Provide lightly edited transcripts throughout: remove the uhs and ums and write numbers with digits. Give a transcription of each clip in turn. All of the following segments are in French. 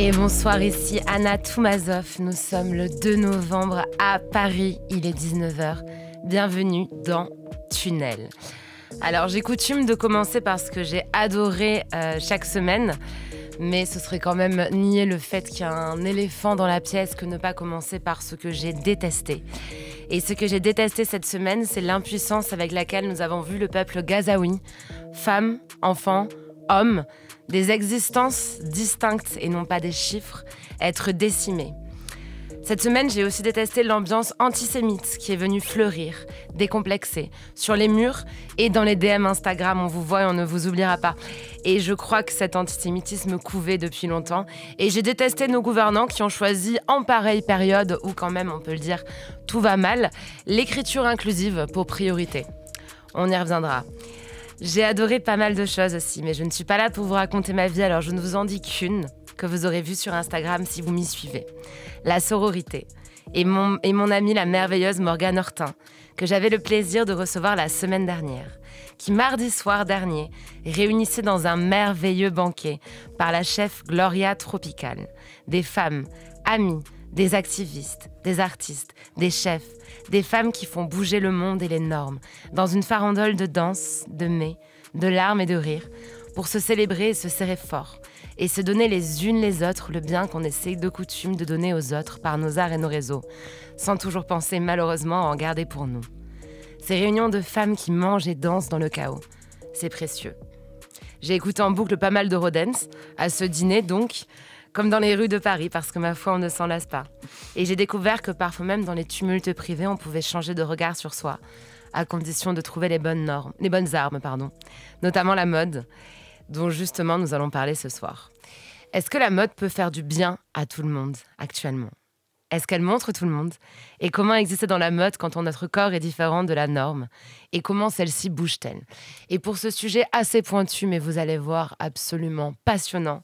Et bonsoir, ici Anna Toumazov. Nous sommes le 2 novembre à Paris. Il est 19h. Bienvenue dans Tunnel. Alors, j'ai coutume de commencer par ce que j'ai adoré chaque semaine. Mais ce serait quand même nier le fait qu'il y a un éléphant dans la pièce que ne pas commencer par ce que j'ai détesté. Et ce que j'ai détesté cette semaine, c'est l'impuissance avec laquelle nous avons vu le peuple gazaoui, femmes, enfants, hommes, des existences distinctes et non pas des chiffres, être décimés. Cette semaine, j'ai aussi détesté l'ambiance antisémite qui est venue fleurir, décomplexée, sur les murs et dans les DM Instagram. On vous voit et on ne vous oubliera pas. Et je crois que cet antisémitisme couvait depuis longtemps. Et j'ai détesté nos gouvernants qui ont choisi, en pareille période où quand même, on peut le dire, tout va mal, l'écriture inclusive pour priorité. On y reviendra. J'ai adoré pas mal de choses aussi, mais je ne suis pas là pour vous raconter ma vie, alors je ne vous en dis qu'une, que vous aurez vue sur Instagram si vous m'y suivez. La sororité. Et mon amie, la merveilleuse Morgane Hortin, que j'avais le plaisir de recevoir la semaine dernière, qui mardi soir dernier réunissait dans un merveilleux banquet par la chef Gloria Tropical des femmes, amies, des activistes, des artistes, des chefs, des femmes qui font bouger le monde et les normes, dans une farandole de danse, de mets, de larmes et de rires, pour se célébrer et se serrer fort, et se donner les unes les autres le bien qu'on essaye de coutume de donner aux autres par nos arts et nos réseaux, sans toujours penser malheureusement à en garder pour nous. Ces réunions de femmes qui mangent et dansent dans le chaos, c'est précieux. J'ai écouté en boucle pas mal de Rodens, à ce dîner donc, comme dans les rues de Paris, parce que ma foi, on ne s'en lasse pas. Et j'ai découvert que parfois même dans les tumultes privés, on pouvait changer de regard sur soi, à condition de trouver les bonnes armes, notamment la mode, dont justement nous allons parler ce soir. Est-ce que la mode peut faire du bien à tout le monde actuellement ? Est-ce qu'elle montre tout le monde ? Et comment exister dans la mode quand notre corps est différent de la norme ? Et comment celle-ci bouge-t-elle ? Et pour ce sujet assez pointu, mais vous allez voir absolument passionnant,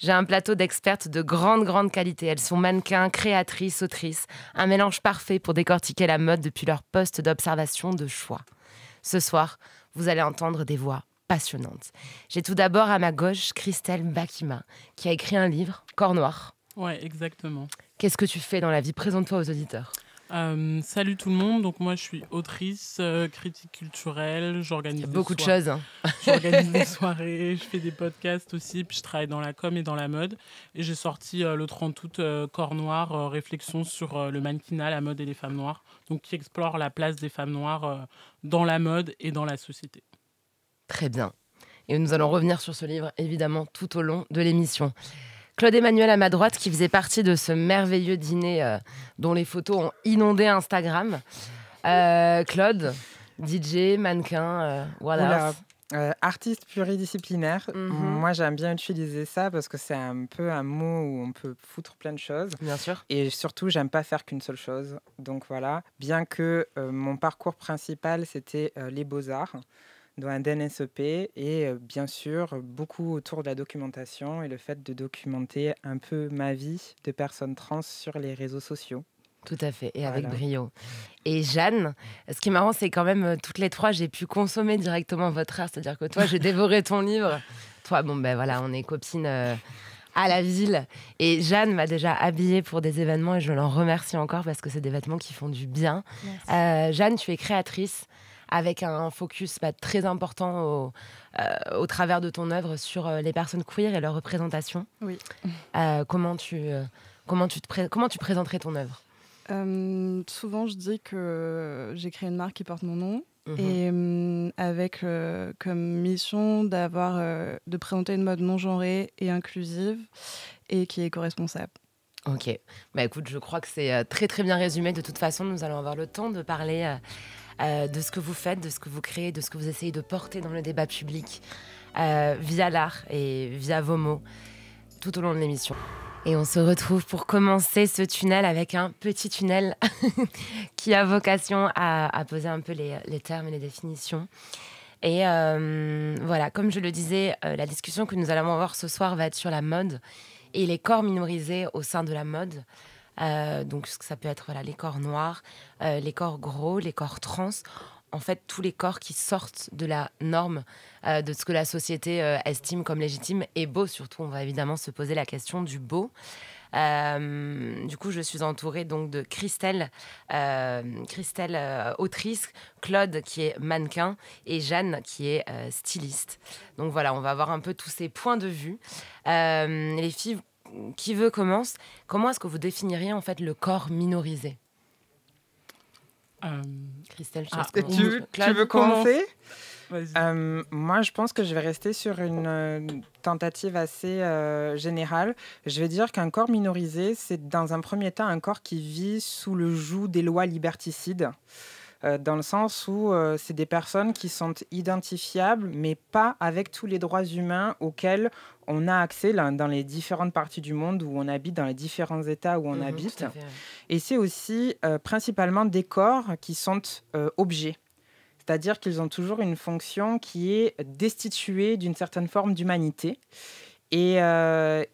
j'ai un plateau d'expertes de grande qualité. Elles sont mannequins, créatrices, autrices. Un mélange parfait pour décortiquer la mode depuis leur poste d'observation de choix. Ce soir, vous allez entendre des voix passionnantes. J'ai tout d'abord à ma gauche Christelle Bakima, qui a écrit un livre, Corps Noir. Ouais, exactement. Qu'est-ce que tu fais dans la vie ? Présente-toi aux auditeurs. Salut tout le monde, donc moi je suis autrice, critique culturelle, j'organise beaucoup de choses. Hein. J'organise des soirées, je fais des podcasts aussi, puis je travaille dans la com et dans la mode. Et j'ai sorti le 30 août Corps Noir, réflexion sur le mannequinat, la mode et les femmes noires, donc qui explore la place des femmes noires dans la mode et dans la société. Très bien. Et nous allons revenir sur ce livre, évidemment, tout au long de l'émission. Claude Emmanuel à ma droite, qui faisait partie de ce merveilleux dîner dont les photos ont inondé Instagram. Claude, DJ, mannequin, what else ? Artiste pluridisciplinaire. Moi, j'aime bien utiliser ça parce que c'est un peu un mot où on peut foutre plein de choses. Bien sûr. Et surtout, j'aime pas faire qu'une seule chose. Donc voilà, bien que mon parcours principal, c'était les beaux-arts, dans un DNSEP et bien sûr beaucoup autour de la documentation et le fait de documenter un peu ma vie de personne trans sur les réseaux sociaux. Tout à fait, et avec brio. Et Jeanne, ce qui est marrant, c'est quand même, toutes les trois, j'ai pu consommer directement votre art, c'est-à-dire que toi, j'ai dévoré ton livre. Toi, bon, ben voilà, on est copines à la ville. Et Jeanne m'a déjà habillée pour des événements et je l'en remercie encore parce que c'est des vêtements qui font du bien. Jeanne, tu es créatrice avec un focus très important au travers de ton œuvre sur les personnes queer et leur représentation. Oui. Comment tu présenterais ton œuvre ? Souvent, je dis que j'ai créé une marque qui porte mon nom et avec comme mission de présenter une mode non genrée et inclusive et qui est éco-responsable. Ok. Bah écoute, je crois que c'est très très bien résumé. De toute façon, nous allons avoir le temps de parler de ce que vous faites, de ce que vous créez, de ce que vous essayez de porter dans le débat public via l'art et via vos mots tout au long de l'émission. Et on se retrouve pour commencer ce tunnel avec un petit tunnel qui a vocation à poser un peu les termes et les définitions. Et voilà, comme je le disais, la discussion que nous allons avoir ce soir va être sur la mode et les corps minorisés au sein de la mode. Donc ça peut être les corps noirs, les corps gros, les corps trans. en fait tous les corps qui sortent de la norme, de ce que la société estime comme légitime et beau. Surtout, on va évidemment se poser la question du beau. Du coup, je suis entourée donc de Christelle, autrice, Claude qui est mannequin et Jeanne qui est styliste. Donc voilà, on va voir un peu tous ces points de vue. Les filles, qui veut commence. Comment est-ce que vous définiriez en fait le corps minorisé? Christelle, tu veux commencer? Vas-y. Moi, je pense que je vais rester sur une tentative assez générale. Je vais dire qu'un corps minorisé, c'est dans un premier temps un corps qui vit sous le joug des lois liberticides, dans le sens où c'est des personnes qui sont identifiables, mais pas avec tous les droits humains auxquels on a accès là, dans les différentes parties du monde où on habite, dans les différents États où on habite. Tout à fait, ouais. Et c'est aussi principalement des corps qui sont objets. C'est-à-dire qu'ils ont toujours une fonction qui est destituée d'une certaine forme d'humanité. Et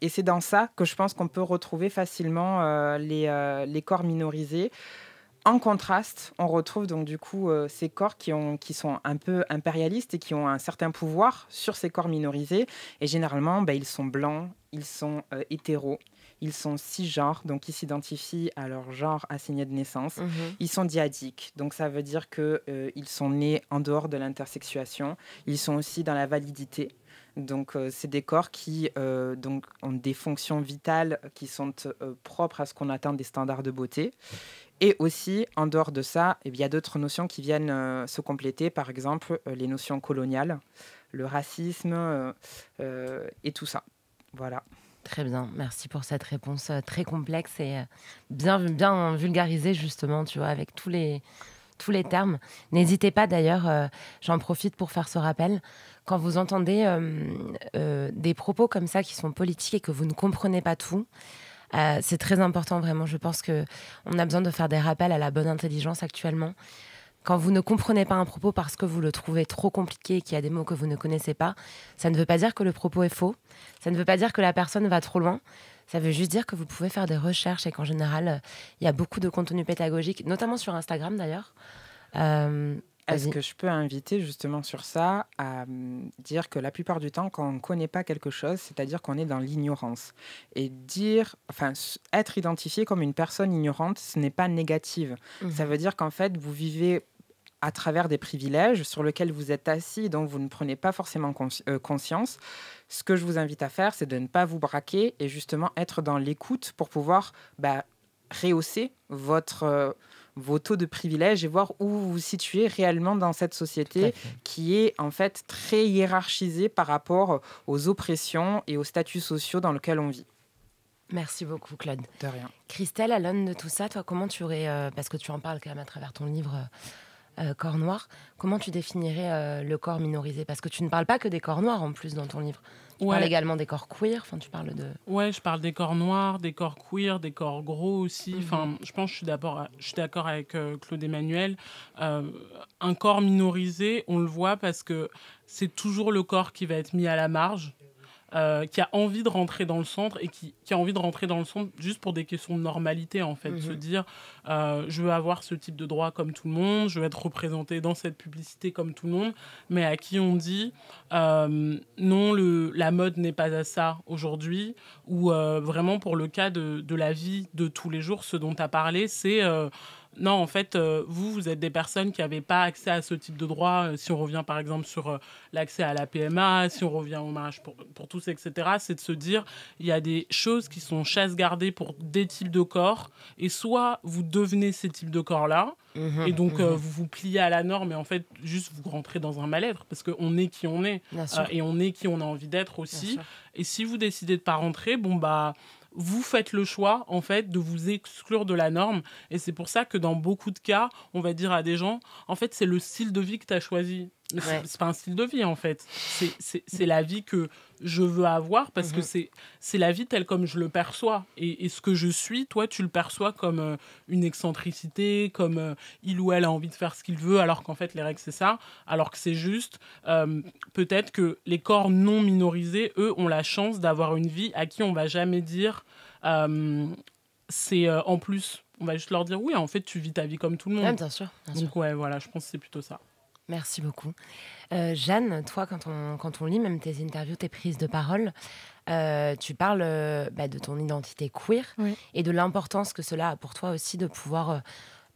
c'est dans ça que je pense qu'on peut retrouver facilement les corps minorisés. En contraste, on retrouve donc du coup ces corps qui sont un peu impérialistes et qui ont un certain pouvoir sur ces corps minorisés. Et généralement, ils sont blancs, ils sont hétéros, ils sont cisgenres, donc ils s'identifient à leur genre assigné de naissance. Ils sont diadiques, donc ça veut dire qu'ils sont nés en dehors de l'intersexuation. Ils sont aussi dans la validité. Donc, c'est des corps qui donc, ont des fonctions vitales qui sont propres à ce qu'on attend des standards de beauté. Et aussi, en dehors de ça, il y a d'autres notions qui viennent se compléter, par exemple les notions coloniales, le racisme et tout ça. Voilà. Très bien, merci pour cette réponse très complexe et bien vulgarisée justement, tu vois, avec tous les termes. N'hésitez pas d'ailleurs, j'en profite pour faire ce rappel, quand vous entendez des propos comme ça qui sont politiques et que vous ne comprenez pas tout, c'est très important vraiment. Je pense qu'on a besoin de faire des rappels à la bonne intelligence actuellement. Quand vous ne comprenez pas un propos parce que vous le trouvez trop compliqué et qu'il y a des mots que vous ne connaissez pas, ça ne veut pas dire que le propos est faux, ça ne veut pas dire que la personne va trop loin, ça veut juste dire que vous pouvez faire des recherches et qu'en général, il y a beaucoup de contenu pédagogique, notamment sur Instagram d'ailleurs. Est-ce que je peux inviter justement sur ça à dire que la plupart du temps, quand on ne connaît pas quelque chose, c'est-à-dire qu'on est dans l'ignorance. Et être identifié comme une personne ignorante, ce n'est pas négatif. Ça veut dire qu'en fait, vous vivez à travers des privilèges sur lesquels vous êtes assis, dont vous ne prenez pas forcément conscience. Ce que je vous invite à faire, c'est de ne pas vous braquer et justement être dans l'écoute pour pouvoir rehausser vos taux de privilèges et voir où vous vous situez réellement dans cette société qui est en fait très hiérarchisée par rapport aux oppressions et aux statuts sociaux dans lesquels on vit. Merci beaucoup, Claude. De rien. Christelle, à l'aune de tout ça, toi, comment tu aurais, parce que tu en parles quand même à travers ton livre Corps noir, comment tu définirais le corps minorisé? Parce que tu ne parles pas que des corps noirs en plus dans ton livre. Tu parles également des corps queer, tu parles de... Ouais, je parle des corps noirs, des corps queer, des corps gros aussi. Je pense que je suis d'accord avec Claude Emmanuel. Un corps minorisé, on le voit parce que c'est toujours le corps qui va être mis à la marge. Qui a envie de rentrer dans le centre et qui a envie de rentrer dans le centre juste pour des questions de normalité, en fait. Se dire, je veux avoir ce type de droit comme tout le monde, je veux être représenté dans cette publicité comme tout le monde, mais à qui on dit, non, la mode n'est pas à ça aujourd'hui, ou vraiment pour le cas de la vie de tous les jours, ce dont tu as parlé, c'est... non, en fait, vous êtes des personnes qui n'avaient pas accès à ce type de droit. Si on revient, par exemple, sur l'accès à la PMA, si on revient au mariage pour tous, etc., c'est de se dire il y a des choses qui sont chasse gardées pour des types de corps. Et soit vous devenez ces types de corps-là, et donc vous vous pliez à la norme, et en fait, juste vous rentrez dans un mal-être, parce qu'on est qui on est. Et on est qui on a envie d'être aussi. Et si vous décidez de ne pas rentrer, vous faites le choix, en fait, de vous exclure de la norme. Et c'est pour ça que dans beaucoup de cas, on va dire à des gens, en fait, c'est le style de vie que tu as choisi. Mais c'est pas un style de vie, en fait. C'est la vie que je veux avoir parce que c'est la vie telle comme je le perçois. Et ce que je suis, toi, tu le perçois comme une excentricité, comme il ou elle a envie de faire ce qu'il veut, alors qu'en fait, les règles, c'est ça. Alors que c'est juste, peut-être que les corps non minorisés, eux, ont la chance d'avoir une vie à qui on va jamais dire en plus. On va juste leur dire, oui, en fait, tu vis ta vie comme tout le monde. Bien sûr. Donc, ouais, voilà, je pense que c'est plutôt ça. Merci beaucoup. Jeanne, toi, quand on lit même tes interviews, tes prises de parole, tu parles de ton identité queer Oui. et de l'importance que cela a pour toi aussi de pouvoir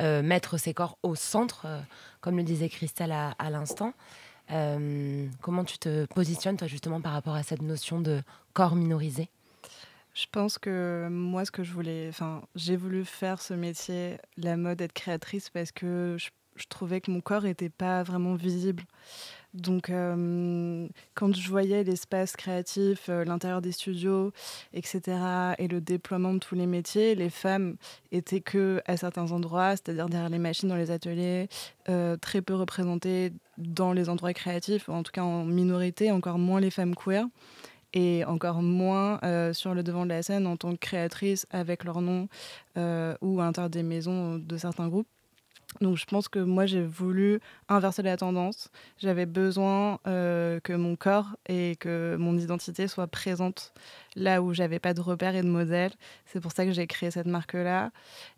mettre ces corps au centre, comme le disait Christelle à l'instant. Comment tu te positionnes, toi, justement, par rapport à cette notion de corps minorisé ? Je pense que moi, j'ai voulu faire ce métier, la mode, être créatrice, parce que je trouvais que mon corps n'était pas vraiment visible. Donc, quand je voyais l'espace créatif, l'intérieur des studios, etc., et le déploiement de tous les métiers, les femmes étaient que à certains endroits, c'est-à-dire derrière les machines dans les ateliers, très peu représentées dans les endroits créatifs, ou en tout cas en minorité, encore moins les femmes queer. Et encore moins sur le devant de la scène en tant que créatrice avec leur nom ou à l'intérieur des maisons de certains groupes. Donc je pense que moi j'ai voulu inverser la tendance. J'avais besoin que mon corps et que mon identité soient présentes là où j'avais pas de repères et de modèles. C'est pour ça que j'ai créé cette marque-là.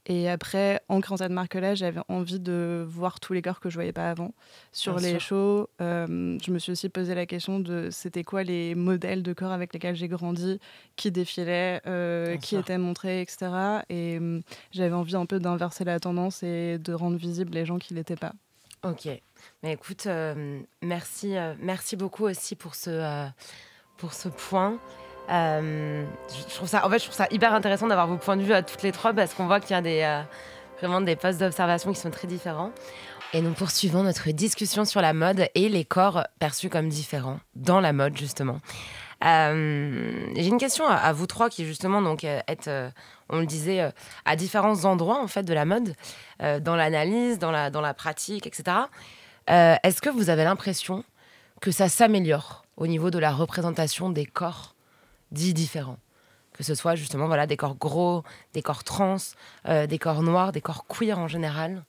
Et après, en créant cette marque-là, j'avais envie de voir tous les corps que je voyais pas avant. Sur Bien les sûr. shows, je me suis aussi posé la question de c'était quoi les modèles de corps avec lesquels j'ai grandi, qui défilaient, Bien qui sûr. étaient montrés, etc. Et j'avais envie un peu d'inverser la tendance et de rendre visibles les gens qui l'étaient pas. Ok. Mais écoute, merci beaucoup aussi pour ce point. Je trouve ça hyper intéressant d'avoir vos points de vue à toutes les trois parce qu'on voit qu'il y a vraiment des postes d'observation qui sont très différents. Et nous poursuivons notre discussion sur la mode et les corps perçus comme différents dans la mode, justement. J'ai une question à vous trois qui, justement, donc, êtes, on le disait, à différents endroits en fait, de la mode, dans l'analyse, dans la pratique, etc. Est-ce que vous avez l'impression que ça s'améliore au niveau de la représentation des corps dits différents ? Que ce soit justement des corps gros, des corps trans, des corps noirs, des corps queer en général.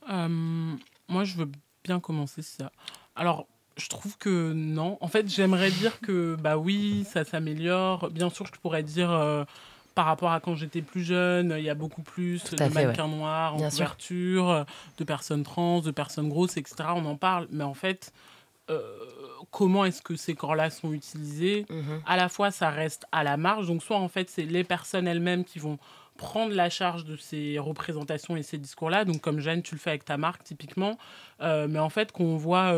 Moi, je veux bien commencer ça. Alors, je trouve que non. En fait, j'aimerais dire que, oui, ça s'améliore. Bien sûr, je pourrais dire, par rapport à quand j'étais plus jeune, il y a beaucoup plus Tout de à fait, mannequins noirs en Bien sûr. couverture, de personnes trans, de personnes grosses, etc. On en parle. Mais en fait, comment est-ce que ces corps-là sont utilisés ? À la fois, ça reste à la marge. Donc, soit, en fait, c'est les personnes elles-mêmes qui vont prendre la charge de ces représentations et ces discours-là. Donc, comme Jeanne, tu le fais avec ta marque, typiquement. Mais en fait, qu'on voit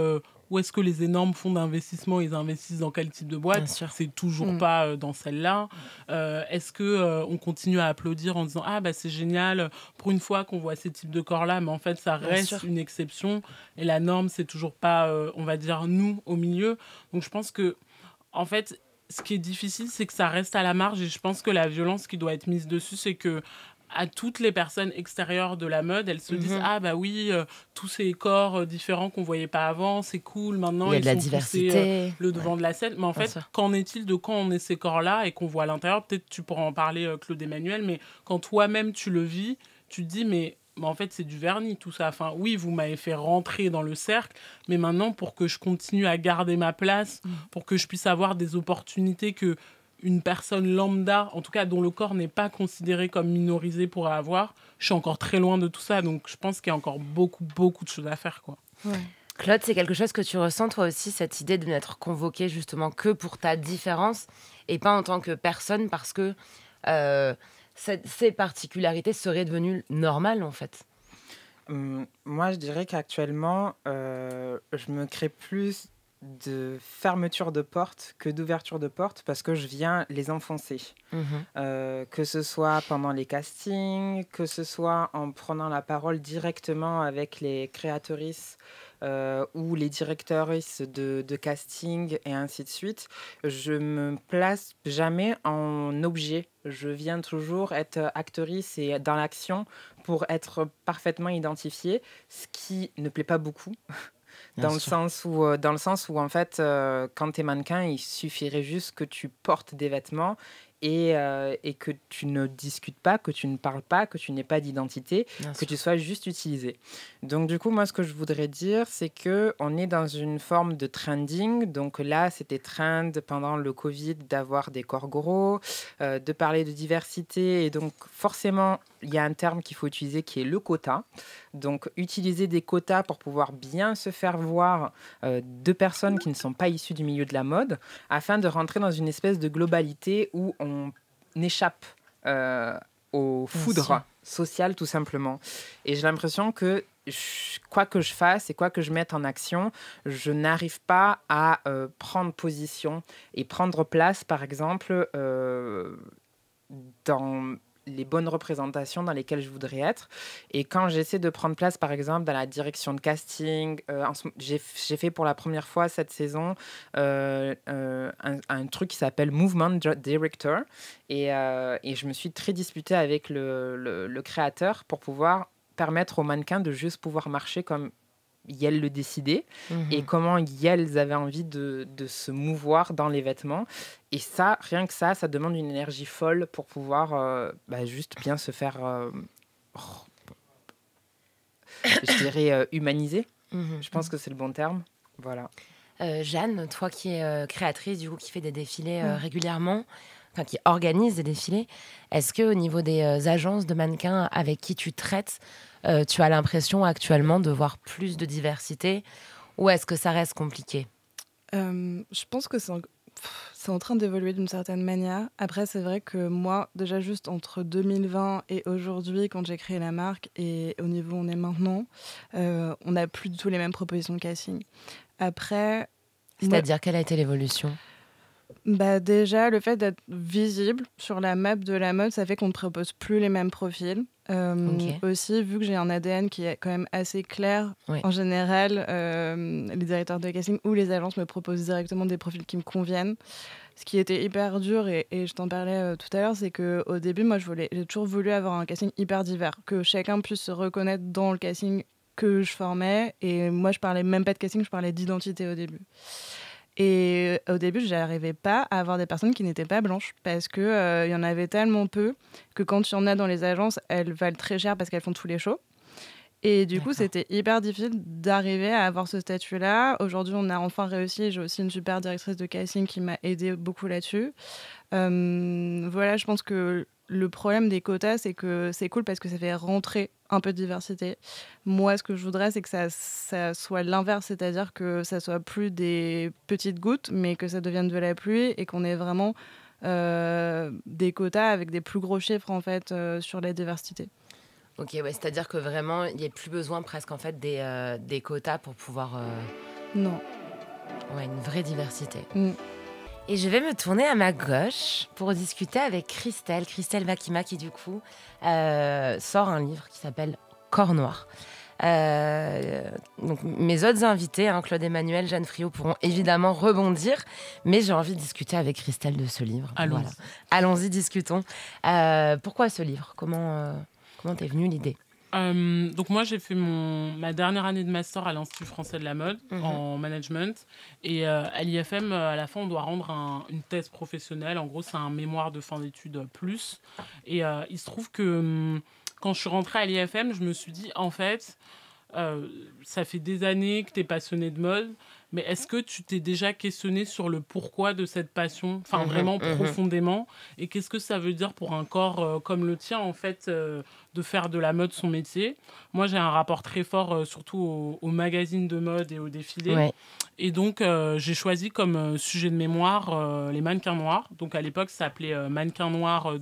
où est-ce que les énormes fonds d'investissement, ils investissent dans quel type de boîte ? Bien sûr. C'est toujours pas dans celle-là. Est-ce que on continue à applaudir en disant « Ah, c'est génial, pour une fois qu'on voit ces types de corps-là », mais en fait, ça Bien reste sûr. une exception. Et la norme, c'est toujours pas, on va dire, nous, au milieu. Donc, je pense que, en fait, ce qui est difficile, c'est que ça reste à la marge. Et je pense que la violence qui doit être mise dessus, c'est que à toutes les personnes extérieures de la mode, elles se disent « Ah, oui, tous ces corps différents qu'on voyait pas avant, c'est cool, maintenant Il y a ils de la sont poussés diversité. le devant de la scène. » Mais en Bien fait, sûr. qu'en est-il de quand on est ces corps-là et qu'on voit à l'intérieur ? Peut-être tu pourras en parler, Claude Emmanuel, mais quand toi-même tu le vis, tu te dis « Mais en fait, c'est du vernis, tout ça. Enfin, oui, vous m'avez fait rentrer dans le cercle, mais maintenant, pour que je continue à garder ma place, pour que je puisse avoir des opportunités que une personne lambda, en tout cas dont le corps n'est pas considéré comme minorisé, pourrait avoir, je suis encore très loin de tout ça. Donc, je pense qu'il y a encore beaucoup, beaucoup de choses à faire, quoi. Ouais. Claude, c'est quelque chose que tu ressens toi aussi, cette idée de n'être convoqué justement que pour ta différence et pas en tant que personne parce que ces particularités seraient devenues normales en fait. Moi, je dirais qu'actuellement, je me crée plus de fermeture de porte que d'ouverture de porte parce que je viens les enfoncer. Que ce soit pendant les castings, que ce soit en prenant la parole directement avec les créatrices ou les directrices de casting et ainsi de suite, je me place jamais en objet. Je viens toujours être actrice et dans l'action pour être parfaitement identifiée, ce qui ne plaît pas beaucoup. Dans le sens où, en fait, quand tu es mannequin, il suffirait juste que tu portes des vêtements et que tu ne discutes pas, que tu ne parles pas, que tu n'aies pas d'identité, que tu sois juste utilisé. Donc, du coup, moi, ce que je voudrais dire, c'est qu'on est dans une forme de trending. Donc là, c'était trend pendant le Covid d'avoir des corps gros, de parler de diversité. Et donc, forcément, y a un terme qu'il faut utiliser qui est le quota. Donc, utiliser des quotas pour pouvoir bien se faire voir de personnes qui ne sont pas issues du milieu de la mode, afin de rentrer dans une espèce de globalité où on échappe aux foudres sociales, tout simplement. Et j'ai l'impression que quoi que je fasse et quoi que je mette en action, je n'arrive pas à prendre position et prendre place, par exemple, dans les bonnes représentations dans lesquelles je voudrais être. Et quand j'essaie de prendre place, par exemple, dans la direction de casting, j'ai fait pour la première fois cette saison un truc qui s'appelle Movement Director. Et je me suis très disputée avec le créateur pour pouvoir permettre aux mannequins de juste pouvoir marcher comme Yel le décidait et comment Yel avait envie de se mouvoir dans les vêtements. Et ça, rien que ça demande une énergie folle pour pouvoir juste bien se faire, je dirais, humaniser. Je pense que c'est le bon terme. Voilà. Jeanne, toi qui es créatrice, du coup, qui fait des défilés régulièrement, enfin qui organise des défilés, est-ce qu'au niveau des agences de mannequins avec qui tu traites, tu as l'impression actuellement de voir plus de diversité ou est-ce que ça reste compliqué ? Je pense que c'est en train d'évoluer d'une certaine manière. Après, c'est vrai que moi, déjà juste entre 2020 et aujourd'hui, quand j'ai créé la marque et au niveau où on est maintenant, on n'a plus du tout les mêmes propositions de casting. Après... C'est-à-dire, quelle a été l'évolution ? Déjà, le fait d'être visible sur la map de la mode, ça fait qu'on ne propose plus les mêmes profils. Aussi, vu que j'ai un ADN qui est quand même assez clair, en général, les directeurs de casting ou les agences me proposent directement des profils qui me conviennent. Ce qui était hyper dur, et je t'en parlais tout à l'heure, c'est qu'au début, moi, j'ai toujours voulu avoir un casting hyper divers, que chacun puisse se reconnaître dans le casting que je formais. Et moi, je parlais même pas de casting, je parlais d'identité au début. Et au début, je n'arrivais pas à avoir des personnes qui n'étaient pas blanches parce qu'il y en avait tellement peu que quand il y en a dans les agences, elles valent très cher parce qu'elles font tous les shows. Et du coup, c'était hyper difficile d'arriver à avoir ce statut-là. Aujourd'hui, on a enfin réussi. J'ai aussi une super directrice de casting qui m'a aidée beaucoup là-dessus. Voilà, je pense que le problème des quotas, c'est que c'est cool parce que ça fait rentrer un peu de diversité. Moi, ce que je voudrais, c'est que ça soit l'inverse, c'est-à-dire que ça soit plus des petites gouttes, mais que ça devienne de la pluie et qu'on ait vraiment des quotas avec des plus gros chiffres en fait sur la diversité. Ok, ouais, c'est-à-dire que vraiment, il n'y a plus besoin presque en fait des quotas pour pouvoir... Non. Ouais, une vraie diversité. Et je vais me tourner à ma gauche pour discuter avec Christelle Vakima, qui du coup sort un livre qui s'appelle Corps Noir. Donc, mes autres invités, Claude Emmanuel, Jeanne Friot, pourront évidemment rebondir, mais j'ai envie de discuter avec Christelle de ce livre. Allons-y. Voilà. Allons-y, discutons. Pourquoi ce livre ? Comment t'es venue l'idée ? Donc moi, j'ai fait ma dernière année de master à l'Institut français de la mode en management. Et à l'IFM, à la fin, on doit rendre une thèse professionnelle. En gros, c'est un mémoire de fin d'études plus. Et il se trouve que quand je suis rentrée à l'IFM, je me suis dit, en fait, ça fait des années que tu es passionnée de mode. Mais est-ce que tu t'es déjà questionné sur le pourquoi de cette passion, vraiment profondément ? Et qu'est-ce que ça veut dire pour un corps comme le tien, en fait, de faire de la mode son métier ? Moi, j'ai un rapport très fort, surtout aux magazines de mode et aux défilés. Ouais. Et donc, j'ai choisi comme sujet de mémoire les mannequins noirs. Donc, à l'époque, ça s'appelait mannequins noirs,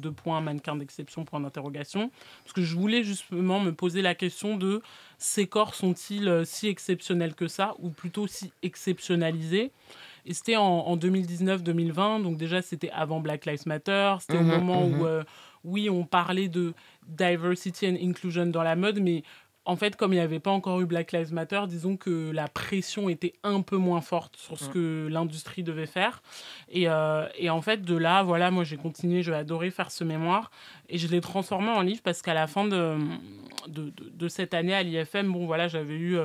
mannequins d'exception, point d'interrogation. Parce que je voulais justement me poser la question de ces corps sont-ils si exceptionnels que ça, ou plutôt si exceptionnalisés ? Et c'était en 2019-2020, donc déjà c'était avant Black Lives Matter, c'était au moment où, oui, on parlait de diversity and inclusion dans la mode, mais en fait, comme il n'y avait pas encore eu Black Lives Matter, disons que la pression était un peu moins forte sur ce que l'industrie devait faire. Et en fait, de là, voilà, moi j'ai continué, j'ai adoré faire ce mémoire, et je l'ai transformé en livre parce qu'à la fin de cette année à l'IFM, bon voilà, j'avais eu...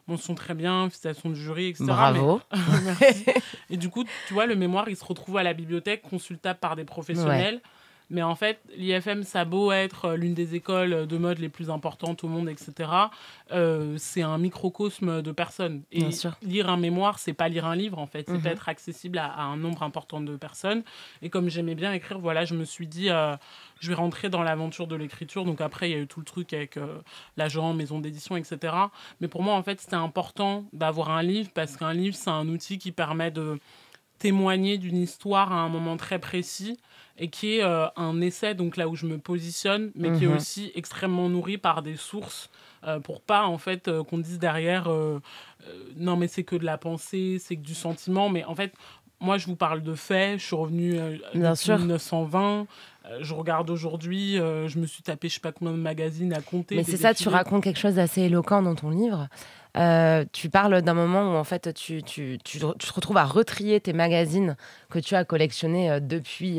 mention très bien, félicitations du jury, etc. Bravo. Merci. Et du coup, tu vois, le mémoire, il se retrouve à la bibliothèque, consultable par des professionnels. Ouais. Mais en fait, l'IFM, ça a beau être l'une des écoles de mode les plus importantes au monde, etc. C'est un microcosme de personnes. Et lire un mémoire, c'est pas lire un livre, en fait. C'est pas être accessible à un nombre important de personnes. Et comme j'aimais bien écrire, voilà, je me suis dit, je vais rentrer dans l'aventure de l'écriture. Donc après, il y a eu tout le truc avec l'agent, maison d'édition, etc. Mais pour moi, en fait, c'était important d'avoir un livre parce qu'un livre, c'est un outil qui permet de témoigner d'une histoire à un moment très précis et qui est un essai, donc là où je me positionne, mais qui est aussi extrêmement nourri par des sources pour pas, en fait, qu'on dise derrière non, mais c'est que de la pensée, c'est que du sentiment. Mais en fait, moi, je vous parle de faits. Je suis revenue depuis 1920. Je regarde aujourd'hui. Je me suis tapé je sais pas combien de magazines à compter. Mais c'est ça, tu racontes quelque chose d'assez éloquent dans ton livre. Tu parles d'un moment où en fait tu te retrouves à retrier tes magazines que tu as collectionnés depuis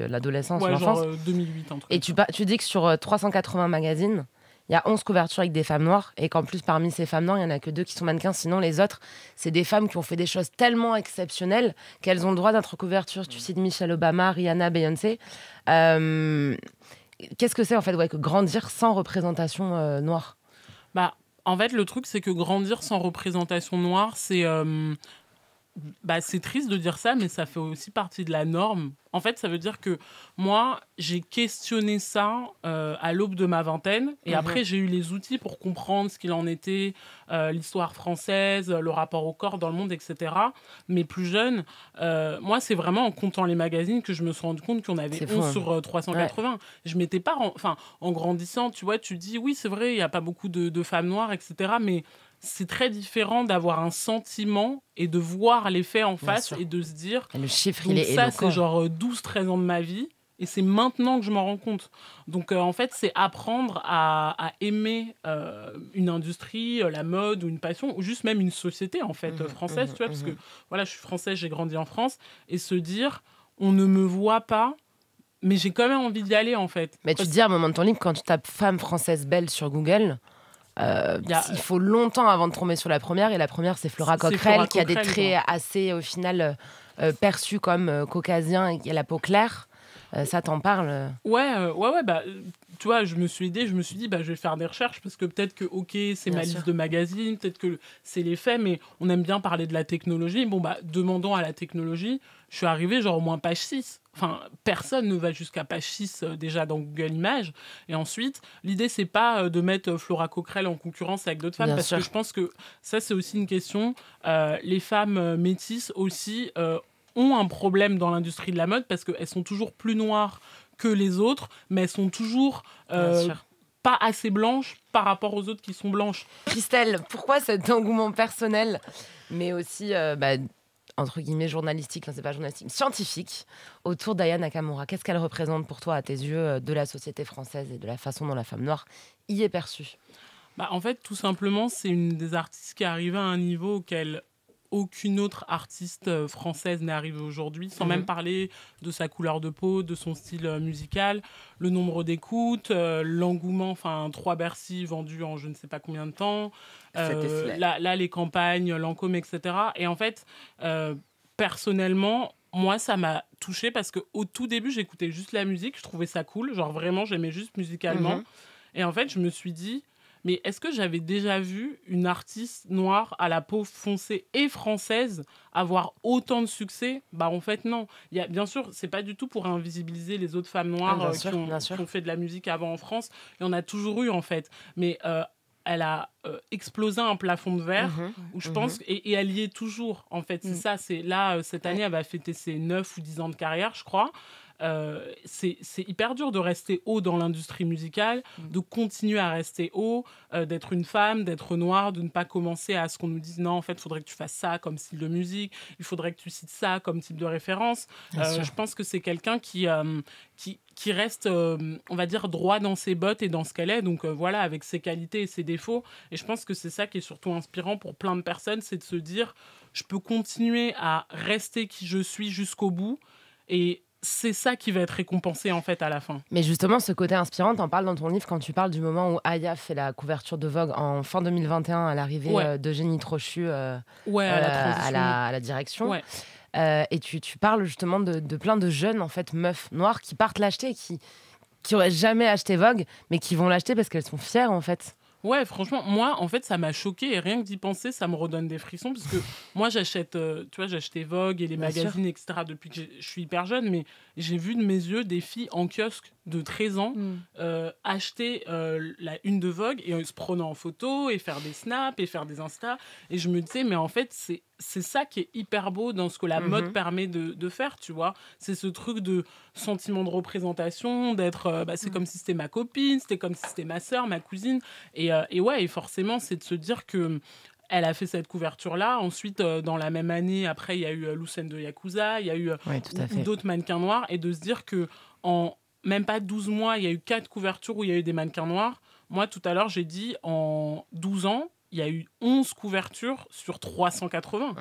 l'adolescence, l'enfance. Genre 2008. Et tu dis que sur 380 magazines, il y a 11 couvertures avec des femmes noires et qu'en plus parmi ces femmes noires, il n'y en a que 2 qui sont mannequins. Sinon les autres, c'est des femmes qui ont fait des choses tellement exceptionnelles qu'elles ont le droit d'être en couverture. Tu cites Michelle Obama, Rihanna, Beyoncé. Qu'est-ce que c'est en fait que grandir sans représentation noire? En fait, le truc, c'est que grandir sans représentation noire, c'est triste de dire ça, mais ça fait aussi partie de la norme. En fait, ça veut dire que moi, j'ai questionné ça à l'aube de ma vingtaine. Et après, j'ai eu les outils pour comprendre ce qu'il en était, l'histoire française, le rapport au corps dans le monde, etc. Mais plus jeune, moi, c'est vraiment en comptant les magazines que je me suis rendu compte qu'on avait 11 sur 380. Ouais. Je m'étais pas... en grandissant, tu vois, tu dis, oui, c'est vrai, il n'y a pas beaucoup de femmes noires, etc. Mais c'est très différent d'avoir un sentiment et de voir les faits en face et de se dire... Et le chiffre, il est ça, éloquent. C'est genre 12-13 ans de ma vie et c'est maintenant que je m'en rends compte. Donc, en fait, c'est apprendre à aimer une industrie, la mode ou une passion ou juste même une société, en fait, française, tu vois, parce que, voilà, je suis française, j'ai grandi en France et se dire, on ne me voit pas, mais j'ai quand même envie d'y aller, en fait. Mais tu te dis à un moment de ton livre, quand tu tapes « femme française belle » sur Google... il faut longtemps avant de tomber sur la première, et la première c'est Flora Coquerel qui a des traits assez au final perçus comme caucasiens et qui a la peau claire. Ça t'en parle? Ouais, tu vois, je me suis dit, je vais faire des recherches parce que peut-être que, c'est ma liste de magazines, peut-être que c'est les faits, mais on aime bien parler de la technologie. Demandons à la technologie. Je suis arrivée genre au moins page 6. Enfin, personne ne va jusqu'à page 6 déjà dans Google Images. Et ensuite, l'idée, c'est pas de mettre Flora Coquerel en concurrence avec d'autres femmes, parce que je pense que ça, c'est aussi une question. Les femmes métisses aussi ont un problème dans l'industrie de la mode parce qu'elles sont toujours plus noires que les autres, mais elles sont toujours pas assez blanches par rapport aux autres qui sont blanches. Christelle, pourquoi cet engouement personnel, mais aussi... entre guillemets journalistique, c'est pas journalistique, scientifique, autour d'Aya Nakamura? Qu'est-ce qu'elle représente pour toi, à tes yeux, de la société française et de la façon dont la femme noire y est perçue? En fait, tout simplement, c'est une des artistes qui est arrivée à un niveau auquel aucune autre artiste française n'est arrivée aujourd'hui, sans même parler de sa couleur de peau, de son style musical, le nombre d'écoutes, l'engouement, 3 Bercy vendus en je ne sais pas combien de temps, là, les campagnes, Lancôme, etc. Et en fait, personnellement, moi, ça m'a touchée parce qu'au tout début, j'écoutais juste la musique, je trouvais ça cool, genre vraiment, j'aimais juste musicalement. Et en fait, je me suis dit... Mais est-ce que j'avais déjà vu une artiste noire à la peau foncée et française avoir autant de succès? En fait, non. Bien sûr, c'est pas du tout pour invisibiliser les autres femmes noires qui ont fait de la musique avant en France. Il y en a toujours eu, en fait. Mais elle a explosé un plafond de verre où je pense... Et elle y est toujours, en fait. C'est ça. Là, cette année, elle va fêter ses 9 ou 10 ans de carrière, je crois. C'est hyper dur de rester haut dans l'industrie musicale, de continuer à rester haut, d'être une femme, d'être noire, de ne pas commencer à ce qu'on nous dise non, en fait, il faudrait que tu fasses ça comme style de musique, il faudrait que tu cites ça comme type de référence. Je pense que c'est quelqu'un qui reste, on va dire, droit dans ses bottes et dans ce qu'elle est, donc voilà, avec ses qualités et ses défauts. Et je pense que c'est ça qui est surtout inspirant pour plein de personnes, c'est de se dire, je peux continuer à rester qui je suis jusqu'au bout, et c'est ça qui va être récompensé en fait à la fin. Mais justement, ce côté inspirant, t'en parles dans ton livre quand tu parles du moment où Aya fait la couverture de Vogue en fin 2021 à l'arrivée d'Eugénie Trochu à la direction. et tu parles justement de plein de jeunes en fait meufs noires qui partent l'acheter, qui auraient jamais acheté Vogue, mais qui vont l'acheter parce qu'elles sont fières en fait. Ouais, franchement, moi, en fait, ça m'a choqué et rien que d'y penser, ça me redonne des frissons parce que moi, j'achète, tu vois, j'achetais Vogue et les Bien sûr. magazines, etc. depuis que je suis hyper jeune, mais j'ai vu de mes yeux des filles en kiosque de 13 ans acheter la une de Vogue et se prendre en photo et faire des snaps et faire des Insta. Et je me disais, mais en fait, c'est ça qui est hyper beau dans ce que la mode permet de faire, tu vois. C'est ce truc de sentiment de représentation, d'être... c'est comme si c'était ma copine, c'était comme si c'était ma sœur, ma cousine. Et ouais, et forcément, c'est de se dire que elle a fait cette couverture-là. Ensuite, dans la même année, après, il y a eu Lucène de Yakuza, il y a eu Oui, tout à fait. d'autres mannequins noirs. Et de se dire que en même pas 12 mois, il y a eu 4 couvertures où il y a eu des mannequins noirs. Moi, tout à l'heure, j'ai dit en 12 ans, il y a eu 11 couvertures sur 380.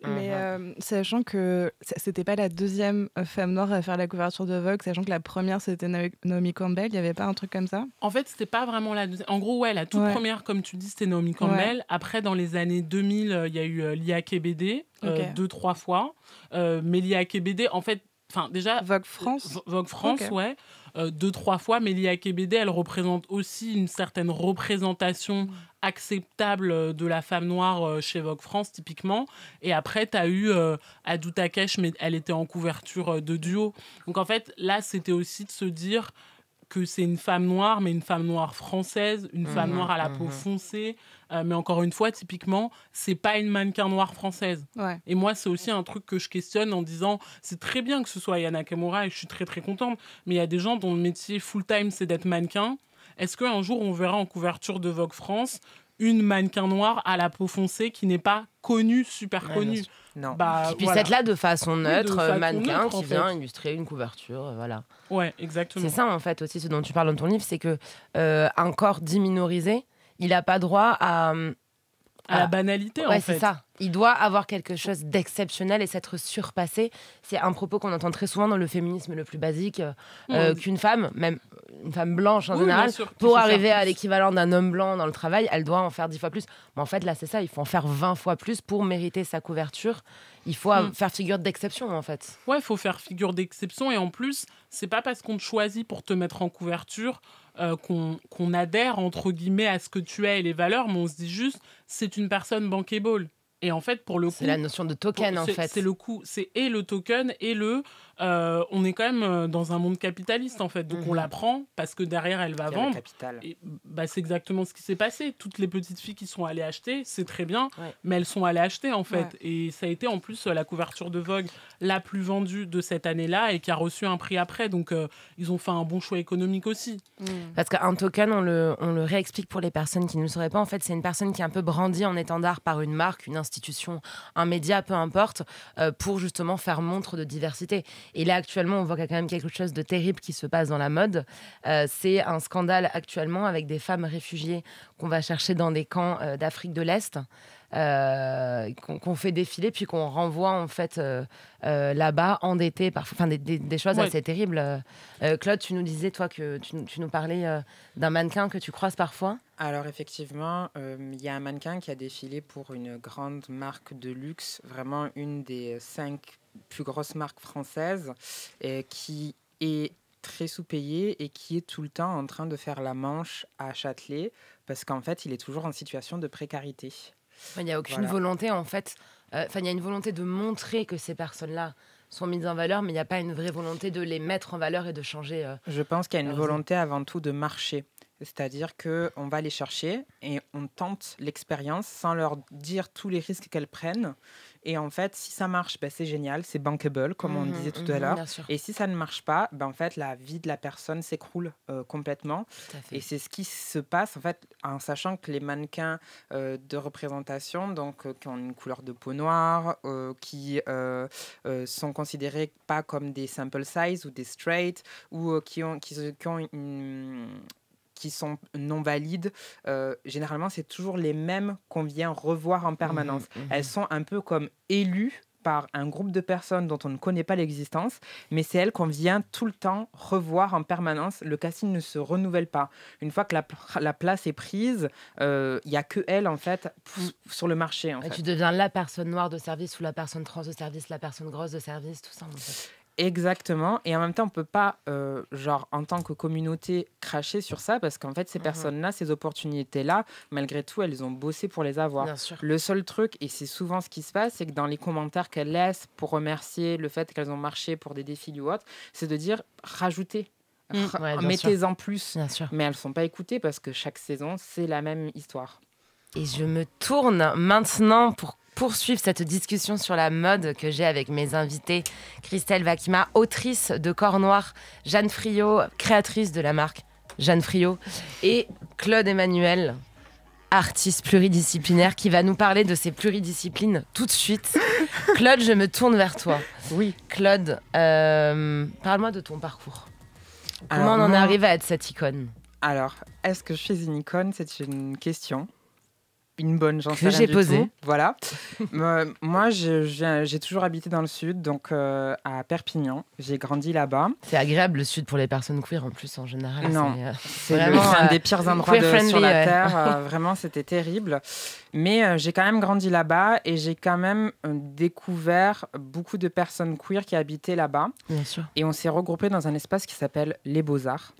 Mais sachant que c'était pas la deuxième femme noire à faire la couverture de Vogue, sachant que la première c'était Naomi Campbell, il y avait pas un truc comme ça? En fait, c'était pas vraiment la deuxième. En gros, ouais, la toute première, comme tu dis, c'était Naomi Campbell. Ouais. Après, dans les années 2000, il y a eu Lia Kebede, Ok. 2-3 fois. Mais Lia Kebede, en fait, déjà, Vogue France? Vogue France, Ok. ouais. 2-3 fois, mais Lia Kebede, elle représente aussi une certaine représentation acceptable de la femme noire chez Vogue France, typiquement. Et après, tu as eu Adou Takesh, mais elle était en couverture de duo. Donc, en fait, là, c'était aussi de se dire que c'est une femme noire, mais une femme noire française, une femme noire à la peau foncée. Mais encore une fois, typiquement, c'est pas une mannequin noire française. Ouais. Et moi, c'est aussi un truc que je questionne en disant, c'est très bien que ce soit Yana Nakamura et je suis très très contente, mais il y a des gens dont le métier full-time, c'est d'être mannequin. Est-ce qu'un jour, on verra en couverture de Vogue France une mannequin noire à la peau foncée qui n'est pas connue, super Ouais, connue? bien sûr. Non. Qui puisse être là de façon de neutre, façon mannequin neutre, en qui vient fait. illustrer une couverture, voilà. Ouais, exactement. C'est ça en fait aussi ce dont tu parles dans ton livre, c'est que un corps dit minorisé, il n'a pas droit à la banalité, ouais, en fait. c'est ça. Il doit avoir quelque chose d'exceptionnel et s'être surpassé. C'est un propos qu'on entend très souvent dans le féminisme le plus basique, qu'une femme, même une femme blanche en Oui, général, bien sûr, qu'il pour faut faire arriver à plus. l'équivalent d'un homme blanc dans le travail, elle doit en faire 10 fois plus. Mais en fait, là, c'est ça. Il faut en faire 20 fois plus pour mériter sa couverture. Il faut faire figure d'exception, en fait. Ouais, il faut faire figure d'exception. Et en plus, c'est pas parce qu'on te choisit pour te mettre en couverture qu'on adhère, entre guillemets, à ce que tu es et les valeurs, mais on se dit juste, c'est une personne bankable. Et en fait, pour le coup... C'est la notion de token, en fait. C'est le coup, c'est et le token et le... on est quand même dans un monde capitaliste, en fait. Donc, on la prend parce que derrière, elle va Il y a le vendre. capital. Et c'est exactement ce qui s'est passé. Toutes les petites filles qui sont allées acheter, c'est très bien, Ouais. mais elles sont allées acheter, en fait. Ouais. Et ça a été, en plus, la couverture de Vogue la plus vendue de cette année-là et qui a reçu un prix après. Donc, ils ont fait un bon choix économique aussi. Parce qu'un token, on le réexplique pour les personnes qui ne le sauraient pas. En fait, c'est une personne qui est un peu brandie en étendard par une marque, une institution, un média, peu importe, pour justement faire montre de diversité. Et là, actuellement, on voit qu'il y a quand même quelque chose de terrible qui se passe dans la mode. C'est un scandale actuellement avec des femmes réfugiées qu'on va chercher dans des camps d'Afrique de l'Est. Qu'on fait défiler puis qu'on renvoie en fait là-bas endettées parfois, des choses Ouais. assez terribles. Claude, tu nous disais toi que tu nous parlais d'un mannequin que tu croises parfois. Alors effectivement, il y a un mannequin qui a défilé pour une grande marque de luxe, vraiment une des 5 plus grosses marques françaises, qui est très sous-payé et qui est tout le temps en train de faire la manche à Châtelet parce qu'en fait, il est toujours en situation de précarité. Il n'y a aucune Voilà. volonté en fait. Il y a une volonté de montrer que ces personnes-là sont mises en valeur, mais il n'y a pas une vraie volonté de les mettre en valeur et de changer. Je pense qu'il y a une Vas-y. volonté avant tout de marcher. C'est-à-dire qu'on va les chercher et on tente l'expérience sans leur dire tous les risques qu'elles prennent. Et en fait, si ça marche, c'est génial, c'est bankable, comme on disait tout à l'heure. Bien sûr. Et si ça ne marche pas, en fait, la vie de la personne s'écroule complètement. Tout à fait. Et c'est ce qui se passe, en fait, en sachant que les mannequins de représentation, donc qui ont une couleur de peau noire, qui sont considérés pas comme des sample size ou des straight, ou qui sont non valides, généralement, c'est toujours les mêmes qu'on vient revoir en permanence. Elles sont un peu comme élues par un groupe de personnes dont on ne connaît pas l'existence, mais c'est elles qu'on vient tout le temps revoir en permanence. Le casting ne se renouvelle pas. Une fois que la place est prise, il n'y a que elles, en fait, sur le marché. En fait. Tu deviens la personne noire de service ou la personne trans de service, la personne grosse de service, tout ça. En fait. Exactement. Et en même temps, on ne peut pas, en tant que communauté, cracher sur ça parce qu'en fait, ces personnes-là, ces opportunités-là, malgré tout, elles ont bossé pour les avoir. Bien sûr. Le seul truc, et c'est souvent ce qui se passe, c'est que dans les commentaires qu'elles laissent pour remercier le fait qu'elles ont marché pour des défis ou autre, c'est de dire rajoutez. Mettez-en plus. Bien sûr. Mais elles ne sont pas écoutées parce que chaque saison, c'est la même histoire. Et je me tourne maintenant pour poursuivre cette discussion sur la mode que j'ai avec mes invités. Christelle Vakima, autrice de Corps Noir, Jeanne Friot, créatrice de la marque Jeanne Friot, et Claude Emmanuel, artiste pluridisciplinaire, qui va nous parler de ces pluridisciplines tout de suite. Claude, je me tourne vers toi. Oui. Claude, parle-moi de ton parcours. Comment on en arrive à être cette icône ? Alors, est-ce que je suis une icône ? C'est une question. Une bonne, j'en sais que rien j'ai du posée. tout. Voilà. Moi, j'ai toujours habité dans le sud, donc à Perpignan. J'ai grandi là-bas. C'est agréable le sud pour les personnes queer en plus en général. Non, c'est vraiment un des pires endroits sur la Terre. Vraiment, c'était terrible. Mais j'ai quand même grandi là-bas et j'ai quand même découvert beaucoup de personnes queer qui habitaient là-bas. Bien sûr. Et on s'est regroupés dans un espace qui s'appelle les Beaux-Arts.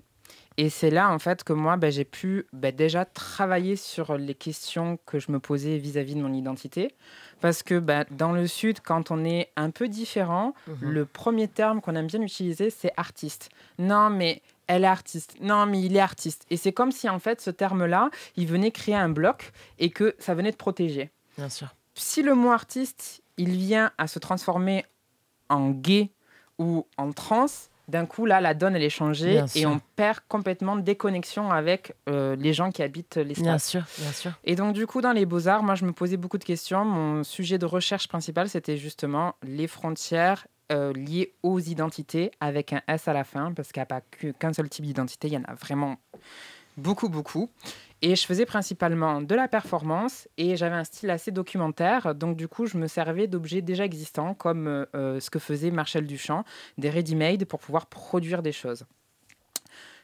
Et c'est là, en fait, que moi, j'ai pu déjà travailler sur les questions que je me posais vis-à-vis de mon identité. Parce que dans le Sud, quand on est un peu différent, le premier terme qu'on aime bien utiliser, c'est artiste. Non, mais elle est artiste. Non, mais il est artiste. Et c'est comme si, en fait, ce terme-là, il venait créer un bloc et que ça venait de protéger. Bien sûr. Si le mot artiste, il vient à se transformer en gay ou en trans, d'un coup, là, la donne, elle est changée et on perd complètement des connexions avec les gens qui habitent l'espace. Bien sûr, bien sûr. Et donc, du coup, dans les Beaux-Arts, moi, je me posais beaucoup de questions. Mon sujet de recherche principal, c'était justement les frontières liées aux identités avec un S à la fin, parce qu'il n'y a pas qu'un seul type d'identité, il y en a vraiment beaucoup, beaucoup. Et je faisais principalement de la performance et j'avais un style assez documentaire. Donc, du coup, je me servais d'objets déjà existants comme ce que faisait Marcel Duchamp, des ready-made pour pouvoir produire des choses.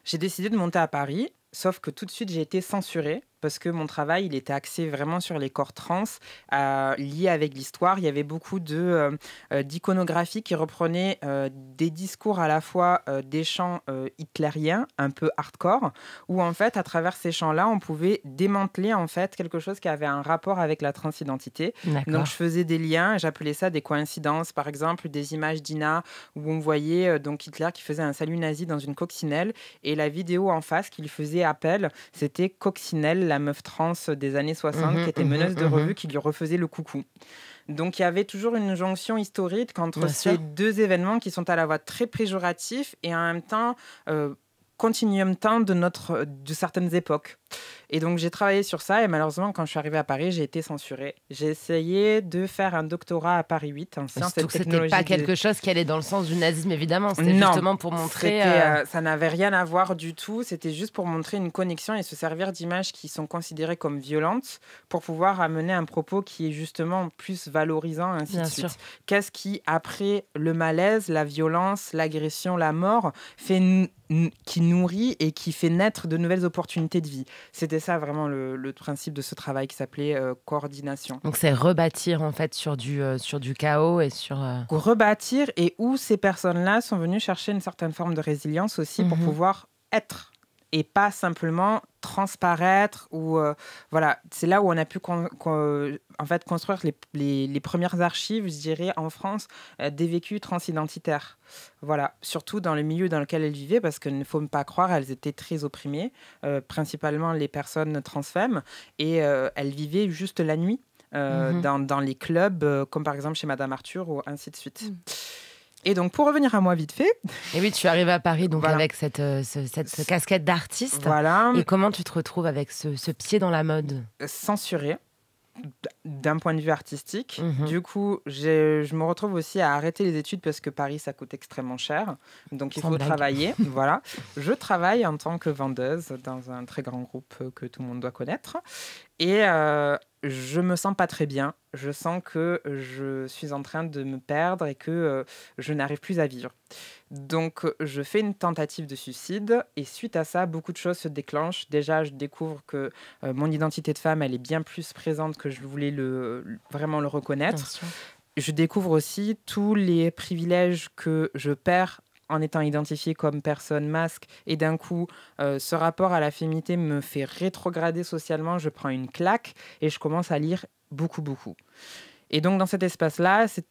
J'ai décidé de monter à Paris, sauf que tout de suite, j'ai été censurée parce que mon travail, il était axé vraiment sur les corps trans liés avec l'histoire. Il y avait beaucoup d'iconographie qui reprenait des discours à la fois des chants hitlériens, un peu hardcore, où en fait, à travers ces chants-là, on pouvait démanteler en fait quelque chose qui avait un rapport avec la transidentité. Donc, je faisais des liens et j'appelais ça des coïncidences. Par exemple, des images d'Ina où on voyait donc Hitler qui faisait un salut nazi dans une coccinelle et la vidéo en face qu'il faisait appel, c'était Coccinelle, la meuf trans des années 60 qui était meneuse de revue qui lui refaisait le coucou. Donc il y avait toujours une jonction historique entre ces deux événements qui sont à la fois très péjoratifs et en même temps continuum temps de certaines époques. Et donc j'ai travaillé sur ça et malheureusement quand je suis arrivée à Paris, j'ai été censurée. J'ai essayé de faire un doctorat à Paris 8 en sciences et technologies. C'était pas quelque chose qui allait dans le sens du nazisme évidemment, c'était justement pour montrer... ça n'avait rien à voir du tout, c'était juste pour montrer une connexion et se servir d'images qui sont considérées comme violentes pour pouvoir amener un propos qui est justement plus valorisant, ainsi de suite. Qu'est-ce qui, après le malaise, la violence, l'agression, la mort, qui nourrit et qui fait naître de nouvelles opportunités de vie. C'était ça vraiment le principe de ce travail qui s'appelait coordination. Donc c'est rebâtir en fait sur du chaos et sur... Rebâtir et où ces personnes-là sont venues chercher une certaine forme de résilience aussi pour pouvoir être et pas simplement transparaître ou voilà, c'est là où on a pu en fait construire les premières archives, je dirais, en France des vécus transidentitaires. Voilà, surtout dans le milieu dans lequel elles vivaient, parce qu'il ne faut pas croire, elles étaient très opprimées, principalement les personnes transfemmes, et elles vivaient juste la nuit dans les clubs, comme par exemple chez Madame Arthur ou ainsi de suite. Et donc, pour revenir à moi vite fait... Et oui, tu arrives à Paris donc avec cette casquette d'artiste. Voilà. Et comment tu te retrouves avec ce pied dans la mode ? Censurée d'un point de vue artistique. Du coup, je me retrouve aussi à arrêter les études parce que Paris, ça coûte extrêmement cher. Donc, il faut travailler. Voilà. Je travaille en tant que vendeuse dans un très grand groupe que tout le monde doit connaître. Et je me sens pas très bien. Je sens que je suis en train de me perdre et que je n'arrive plus à vivre. Donc, je fais une tentative de suicide et suite à ça, beaucoup de choses se déclenchent. Déjà, je découvre que mon identité de femme, elle est bien plus présente que je voulais vraiment le reconnaître. Je découvre aussi tous les privilèges que je perds en étant identifiée comme personne masque. Et d'un coup, ce rapport à la féminité me fait rétrograder socialement. Je prends une claque et je commence à lire beaucoup, beaucoup. Et donc, dans cet espace-là, c'est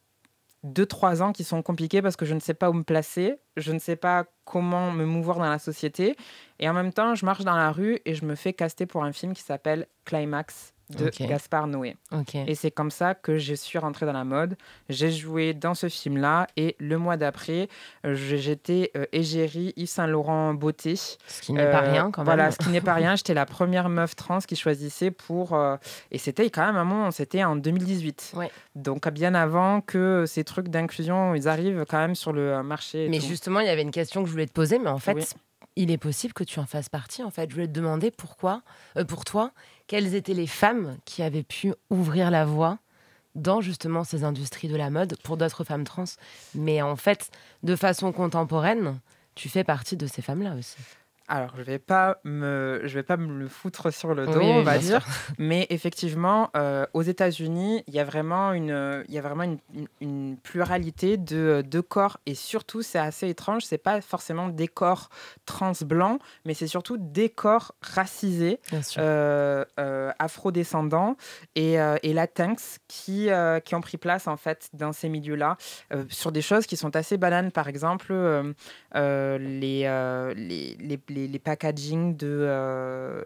2-3 ans qui sont compliqués parce que je ne sais pas où me placer. Je ne sais pas comment me mouvoir dans la société. Et en même temps, je marche dans la rue et je me fais caster pour un film qui s'appelle Climax de Gaspard Noé. Et c'est comme ça que je suis rentrée dans la mode. J'ai joué dans ce film-là et le mois d'après, j'étais égérie Yves Saint Laurent beauté. Ce qui n'est pas rien quand même. Voilà, ce qui n'est pas rien. J'étais la première meuf trans qui choisissait pour... et c'était quand même un moment, c'était en 2018. Ouais. Donc bien avant que ces trucs d'inclusion, ils arrivent quand même sur le marché. Mais justement, il y avait une question que je voulais te poser, mais en fait... Il est possible que tu en fasses partie, en fait. Je voulais te demander pourquoi, pour toi, quelles étaient les femmes qui avaient pu ouvrir la voie dans justement ces industries de la mode pour d'autres femmes trans. Mais en fait, de façon contemporaine, tu fais partie de ces femmes-là aussi. Alors, je vais pas me le foutre sur le dos, on va dire. Mais effectivement, aux États-Unis, il y a vraiment une pluralité de corps. Et surtout, c'est assez étrange, c'est pas forcément des corps trans blancs, mais c'est surtout des corps racisés, afro-descendants et latinx qui ont pris place, en fait, dans ces milieux-là, sur des choses qui sont assez bananes. Par exemple, les packaging de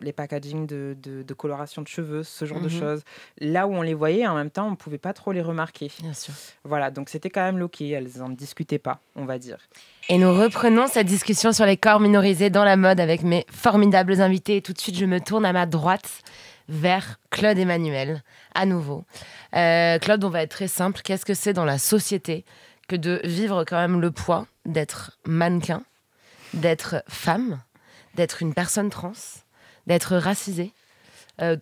coloration de cheveux, ce genre de choses. Là où on les voyait, en même temps, on ne pouvait pas trop les remarquer. Bien sûr. Voilà, donc c'était quand même loqué. Elles n'en discutaient pas, on va dire. Et nous reprenons cette discussion sur les corps minorisés dans la mode avec mes formidables invités. Et tout de suite, je me tourne à ma droite vers Claude Emmanuel, à nouveau. Claude, on va être très simple. Qu'est-ce que c'est dans la société que de vivre quand même le poids d'être mannequin, d'être femme, d'être une personne trans, d'être racisée,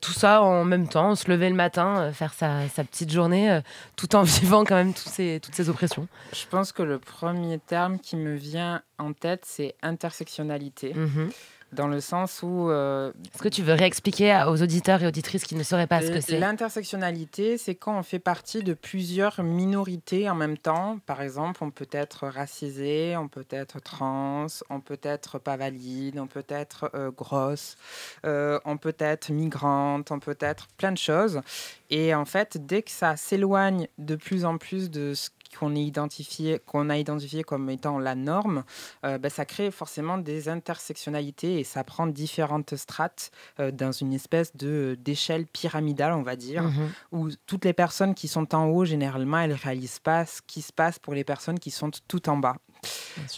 tout ça en même temps, se lever le matin, faire sa petite journée, tout en vivant quand même toutes ces oppressions. Je pense que le premier terme qui me vient en tête, c'est intersectionnalité. Dans le sens où... Est-ce que tu veux réexpliquer aux auditeurs et auditrices qui ne sauraient pas ce que c'est ? L'intersectionnalité, c'est quand on fait partie de plusieurs minorités en même temps. Par exemple, on peut être racisé, on peut être trans, on peut être pas valide, on peut être grosse, on peut être migrante, on peut être plein de choses. Et en fait, dès que ça s'éloigne de plus en plus de ce qu'on a identifié comme étant la norme, ça crée forcément des intersectionnalités et ça prend différentes strates dans une espèce d'échelle pyramidale, on va dire, où toutes les personnes qui sont en haut, généralement, elles ne réalisent pas ce qui se passe pour les personnes qui sont tout en bas.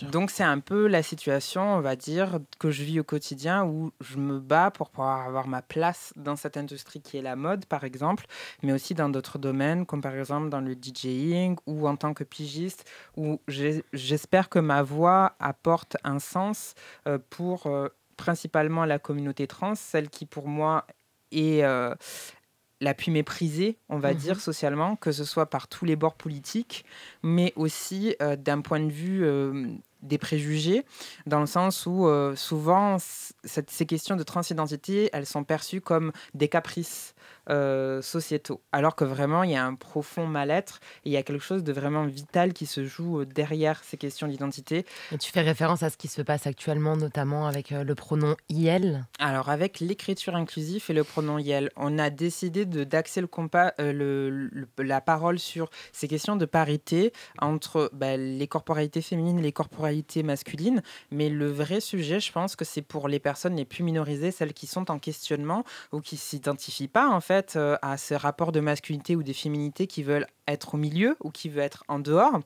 Donc c'est un peu la situation, on va dire, que je vis au quotidien où je me bats pour pouvoir avoir ma place dans cette industrie qui est la mode, par exemple, mais aussi dans d'autres domaines, comme par exemple dans le DJing ou en tant que pigiste, où j'espère que ma voix apporte un sens pour principalement la communauté trans, celle qui pour moi est... la plus méprisée, on va dire, socialement, que ce soit par tous les bords politiques, mais aussi d'un point de vue des préjugés, dans le sens où souvent, ces questions de transidentité, elles sont perçues comme des caprices sociétaux, alors que vraiment, il y a un profond mal-être et il y a quelque chose de vraiment vital qui se joue derrière ces questions d'identité. Et tu fais référence à ce qui se passe actuellement, notamment avec le pronom « IEL ». Alors, avec l'écriture inclusive et le pronom « IEL », on a décidé d'axer la parole sur ces questions de parité entre les corporalités féminines et les corporalités masculines, mais le vrai sujet, je pense que c'est pour les personnes les plus minorisées, celles qui sont en questionnement ou qui ne s'identifient pas, en fait, à ce rapport de masculinité ou de féminité qui veulent être au milieu ou qui veulent être en dehors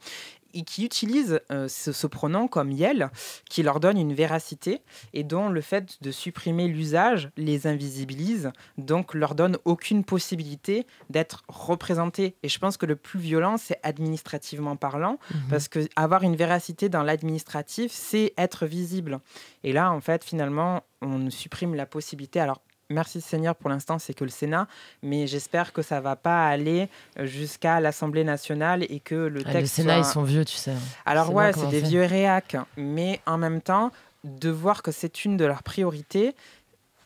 et qui utilisent ce pronom comme IEL, qui leur donne une véracité et dont le fait de supprimer l'usage les invisibilise, donc leur donne aucune possibilité d'être représentés. Et je pense que le plus violent, c'est administrativement parlant, parce que avoir une véracité dans l'administratif, c'est être visible. Et là, en fait, finalement, on supprime la possibilité. Alors, merci Seigneur, pour l'instant, c'est que le Sénat, mais j'espère que ça ne va pas aller jusqu'à l'Assemblée nationale et que le texte Le Sénat, ils sont vieux, tu sais. Alors c'est des vieux réacs, mais en même temps, de voir que c'est une de leurs priorités,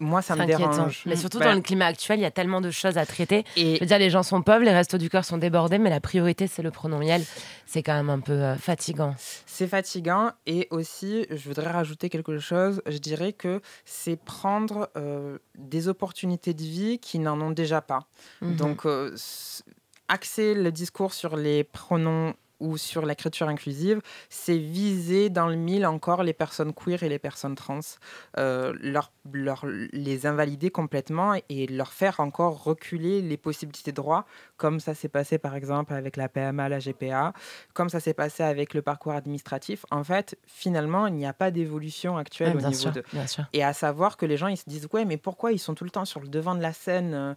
moi, ça me dérange. Mais surtout dans le climat actuel, il y a tellement de choses à traiter. Je veux dire, les gens sont pauvres, les restos du cœur sont débordés, mais la priorité, c'est le pronom miel. C'est quand même un peu fatigant. C'est fatigant. Et aussi, je voudrais rajouter quelque chose. Je dirais que c'est prendre des opportunités de vie qui n'en ont déjà pas. Donc, axer le discours sur les pronoms ou sur l'écriture inclusive, c'est viser dans le mille encore les personnes queer et les personnes trans, les invalider complètement et leur faire encore reculer les possibilités de droit, comme ça s'est passé par exemple avec la PMA, la GPA, comme ça s'est passé avec le parcours administratif. En fait, finalement, il n'y a pas d'évolution actuelle au niveau de... Et à savoir que les gens, ils se disent « Ouais, mais pourquoi ils sont tout le temps sur le devant de la scène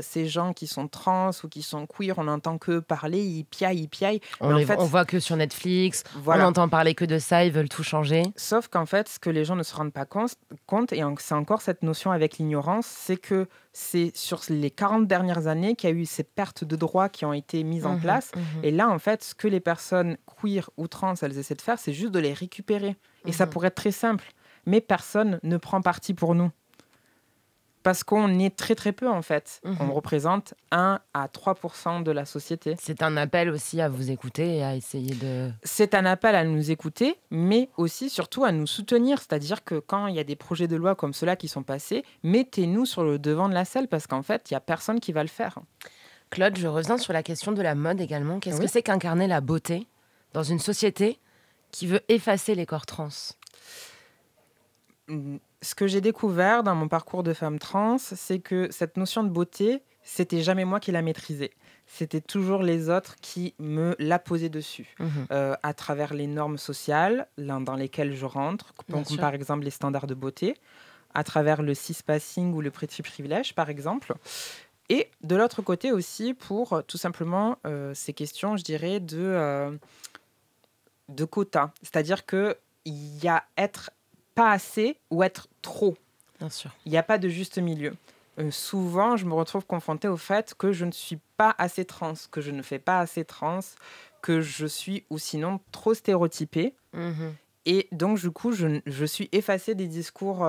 ces gens qui sont trans ou qui sont queer, on n'entend que parler, ils piaillent. » On voit que sur Netflix, on n'entend parler que de ça, ils veulent tout changer. Sauf qu'en fait, ce que les gens ne se rendent pas compte, et c'est encore cette notion avec l'ignorance, c'est que c'est sur les 40 dernières années qu'il y a eu ces pertes de droits qui ont été mises en place. Et là, en fait, ce que les personnes queer ou trans, elles essaient de faire, c'est juste de les récupérer. Et ça pourrait être très simple. Mais personne ne prend parti pour nous. Parce qu'on est très très peu en fait. On représente 1 à 3% de la société. C'est un appel aussi à vous écouter et à essayer de... C'est un appel à nous écouter, mais aussi surtout à nous soutenir. C'est-à-dire que quand il y a des projets de loi comme ceux-là qui sont passés, mettez-nous sur le devant de la selle parce qu'en fait, il n'y a personne qui va le faire. Claude, je reviens sur la question de la mode également. Qu'est-ce que c'est qu'incarner la beauté dans une société qui veut effacer les corps trans ? Ce que j'ai découvert dans mon parcours de femme trans, c'est que cette notion de beauté, c'était jamais moi qui la maîtrisais. C'était toujours les autres qui me la posaient dessus, à travers les normes sociales dans lesquelles je rentre, comme par exemple les standards de beauté, à travers le cispassing ou le petit privilège, par exemple. Et de l'autre côté aussi, pour tout simplement ces questions, je dirais, de quotas. C'est-à-dire qu'il y a être pas assez ou être trop. Bien sûr. Il n'y a pas de juste milieu. Souvent, je me retrouve confrontée au fait que je ne suis pas assez trans, que je ne fais pas assez trans, que je suis ou sinon trop stéréotypée. Et donc, du coup, je suis effacée des discours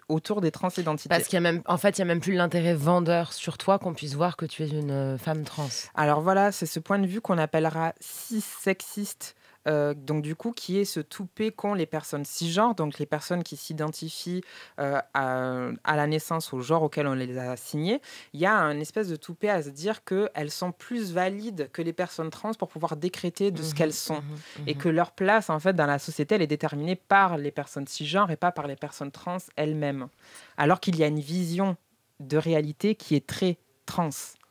autour des transidentités. Parce qu'il y a même, en fait, il y a même plus l'intérêt vendeur sur toi qu'on puisse voir que tu es une femme trans. Alors voilà, c'est ce point de vue qu'on appellera cis-sexiste. Donc du coup, qui est ce toupet qu'ont les personnes cisgenres, donc les personnes qui s'identifient à la naissance au genre auquel on les a assignées. Il y a un espèce de toupet à se dire qu'elles sont plus valides que les personnes trans pour pouvoir décréter de ce qu'elles sont. Et que leur place, en fait, dans la société, elle est déterminée par les personnes cisgenres et pas par les personnes trans elles-mêmes. Alors qu'il y a une vision de réalité qui est très trans.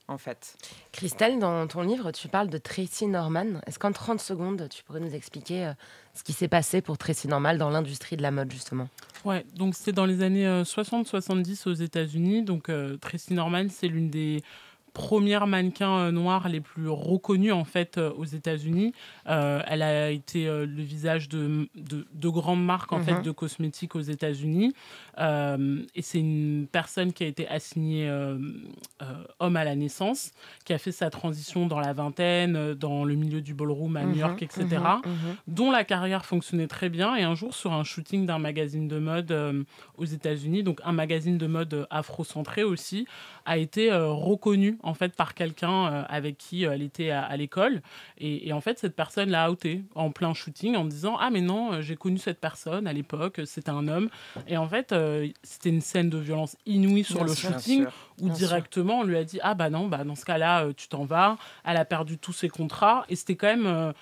En fait. Christelle, dans ton livre, tu parles de Tracy Norman. Est-ce qu'en 30 secondes, tu pourrais nous expliquer ce qui s'est passé pour Tracy Norman dans l'industrie de la mode, justement ? Ouais, donc c'est dans les années 60-70 aux États-Unis. Donc Tracy Norman, c'est l'une des premières mannequins noires les plus reconnues en fait aux États-Unis. Elle a été le visage de grandes marques en fait de cosmétiques aux États-Unis. Et c'est une personne qui a été assignée homme à la naissance, qui a fait sa transition dans la vingtaine, dans le milieu du ballroom à New York, etc., dont la carrière fonctionnait très bien. Et un jour, sur un shooting d'un magazine de mode aux États-Unis, donc un magazine de mode afro-centré aussi, a été reconnue en fait par quelqu'un avec qui elle était à l'école. Et en fait, cette personne l'a outé en plein shooting en disant « Ah mais non, j'ai connu cette personne à l'époque, c'était un homme. » Et en fait, c'était une scène de violence inouïe sur le shooting où directement on lui a dit « Ah bah non, bah dans ce cas-là, tu t'en vas. » Elle a perdu tous ses contrats. Et c'était quand même...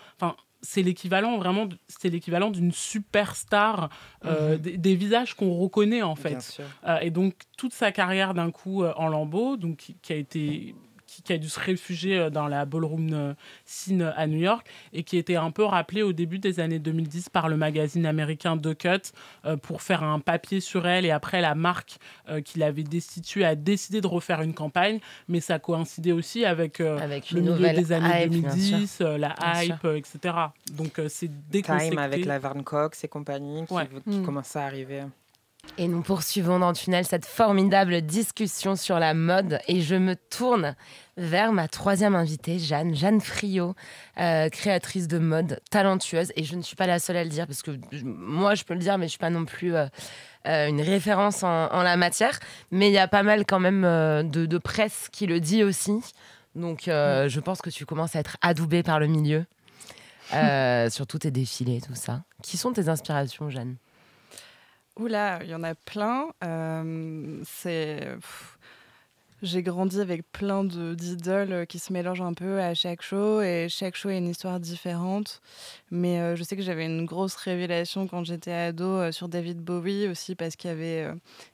c'est l'équivalent vraiment, c'était l'équivalent d'une superstar, des visages qu'on reconnaît en fait. Et donc toute sa carrière d'un coup en lambeaux, donc qui a dû se réfugier dans la ballroom scene à New York et qui était un peu rappelée au début des années 2010 par le magazine américain The Cut pour faire un papier sur elle. Et après, la marque qui l'avait destituée a décidé de refaire une campagne, mais ça coïncidait aussi avec le milieu des années 2010, la hype, etc. Donc c'est déconstruit. Time avec la Verne Cox et compagnie qui commence à arriver. Et nous poursuivons dans Tunnel cette formidable discussion sur la mode et je me tourne vers ma troisième invitée, Jeanne Friot, créatrice de mode, talentueuse. Et je ne suis pas la seule à le dire parce que moi je peux le dire mais je ne suis pas non plus une référence en la matière. Mais il y a pas mal quand même de presse qui le dit aussi. Donc je pense que tu commences à être adoubée par le milieu, surtout tes défilés, tout ça. Qui sont tes inspirations, Jeanne ? Oula, il y en a plein. J'ai grandi avec plein d'idoles qui se mélangent un peu à chaque show et chaque show a une histoire différente. Mais je sais que j'avais une grosse révélation quand j'étais ado sur David Bowie aussi parce qu'il y avait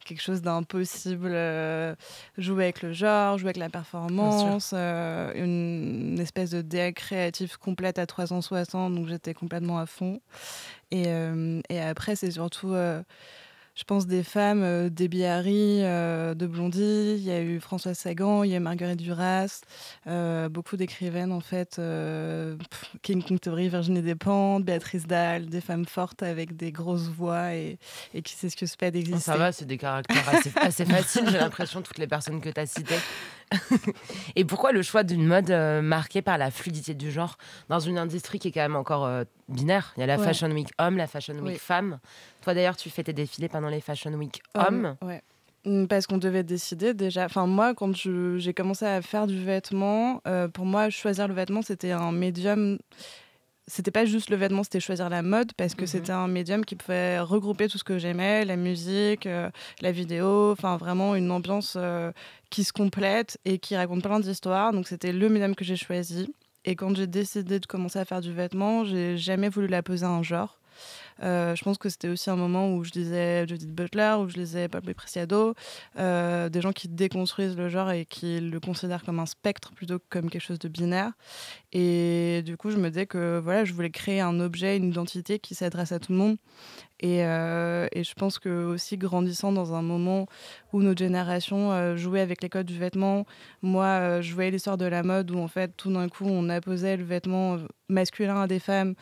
quelque chose d'impossible. Jouer avec le genre, jouer avec la performance, une espèce de DA créative complète à 360, donc j'étais complètement à fond. Et après, c'est surtout... je pense des femmes, Debbie Harry, de Blondie, il y a eu Françoise Sagan, il y a eu Marguerite Duras, beaucoup d'écrivaines en fait, King Tori, Virginie Despentes, Béatrice Dalle, des femmes fortes avec des grosses voix et qui s'excusent pas d'exister. Ça va, c'est des caractères assez faciles, j'ai l'impression, toutes les personnes que tu as citées. Et pourquoi le choix d'une mode marquée par la fluidité du genre dans une industrie qui est quand même encore binaire ? Il y a la Fashion Week homme, la Fashion Week femme. Toi d'ailleurs, tu fais tes défilés pendant les Fashion Week hommes. Ouais. Parce qu'on devait décider déjà. Enfin, moi, quand j'ai commencé à faire du vêtement, pour moi, choisir le vêtement, c'était un médium. C'était pas juste le vêtement, c'était choisir la mode parce que c'était un médium qui pouvait regrouper tout ce que j'aimais, la musique, la vidéo, enfin vraiment une ambiance qui se complète et qui raconte plein d'histoires. Donc c'était le médium que j'ai choisi. Et quand j'ai décidé de commencer à faire du vêtement, j'ai jamais voulu la poser à un genre. Je pense que c'était aussi un moment où je lisais Judith Butler, où je lisais Paul Preciado, des gens qui déconstruisent le genre et qui le considèrent comme un spectre plutôt que comme quelque chose de binaire. Et du coup, je me disais que voilà, je voulais créer un objet, une identité qui s'adresse à tout le monde. Et je pense que aussi grandissant dans un moment où notre génération jouait avec les codes du vêtement, moi je voyais l'histoire de la mode où en fait tout d'un coup on apposait le vêtement masculin à des femmes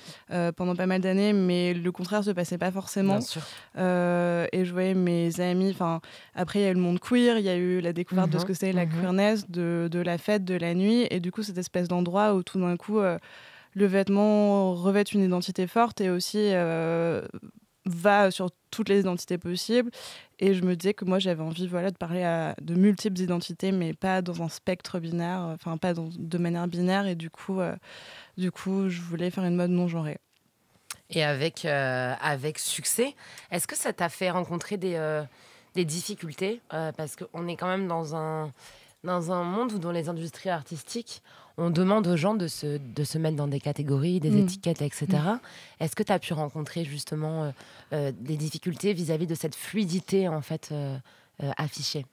pendant pas mal d'années, mais le contraire se passait pas forcément. Bien sûr. Et je voyais mes amis, enfin après il y a eu le monde queer, il y a eu la découverte de ce que c'est la queerness, de la fête, de la nuit, et du coup cette espèce d'endroit où tout d'un coup le vêtement revêt une identité forte et aussi va sur toutes les identités possibles. Et je me disais que moi, j'avais envie de parler de multiples identités, mais pas dans un spectre binaire, enfin pas de manière binaire. Et du coup, je voulais faire une mode non genrée. Et avec succès, est-ce que ça t'a fait rencontrer des difficultés parce qu'on est quand même dans un monde où dans les industries artistiques, on demande aux gens de se mettre dans des catégories, des étiquettes, etc. Est-ce que tu as pu rencontrer justement des difficultés vis-à-vis de cette fluidité en fait affichée ?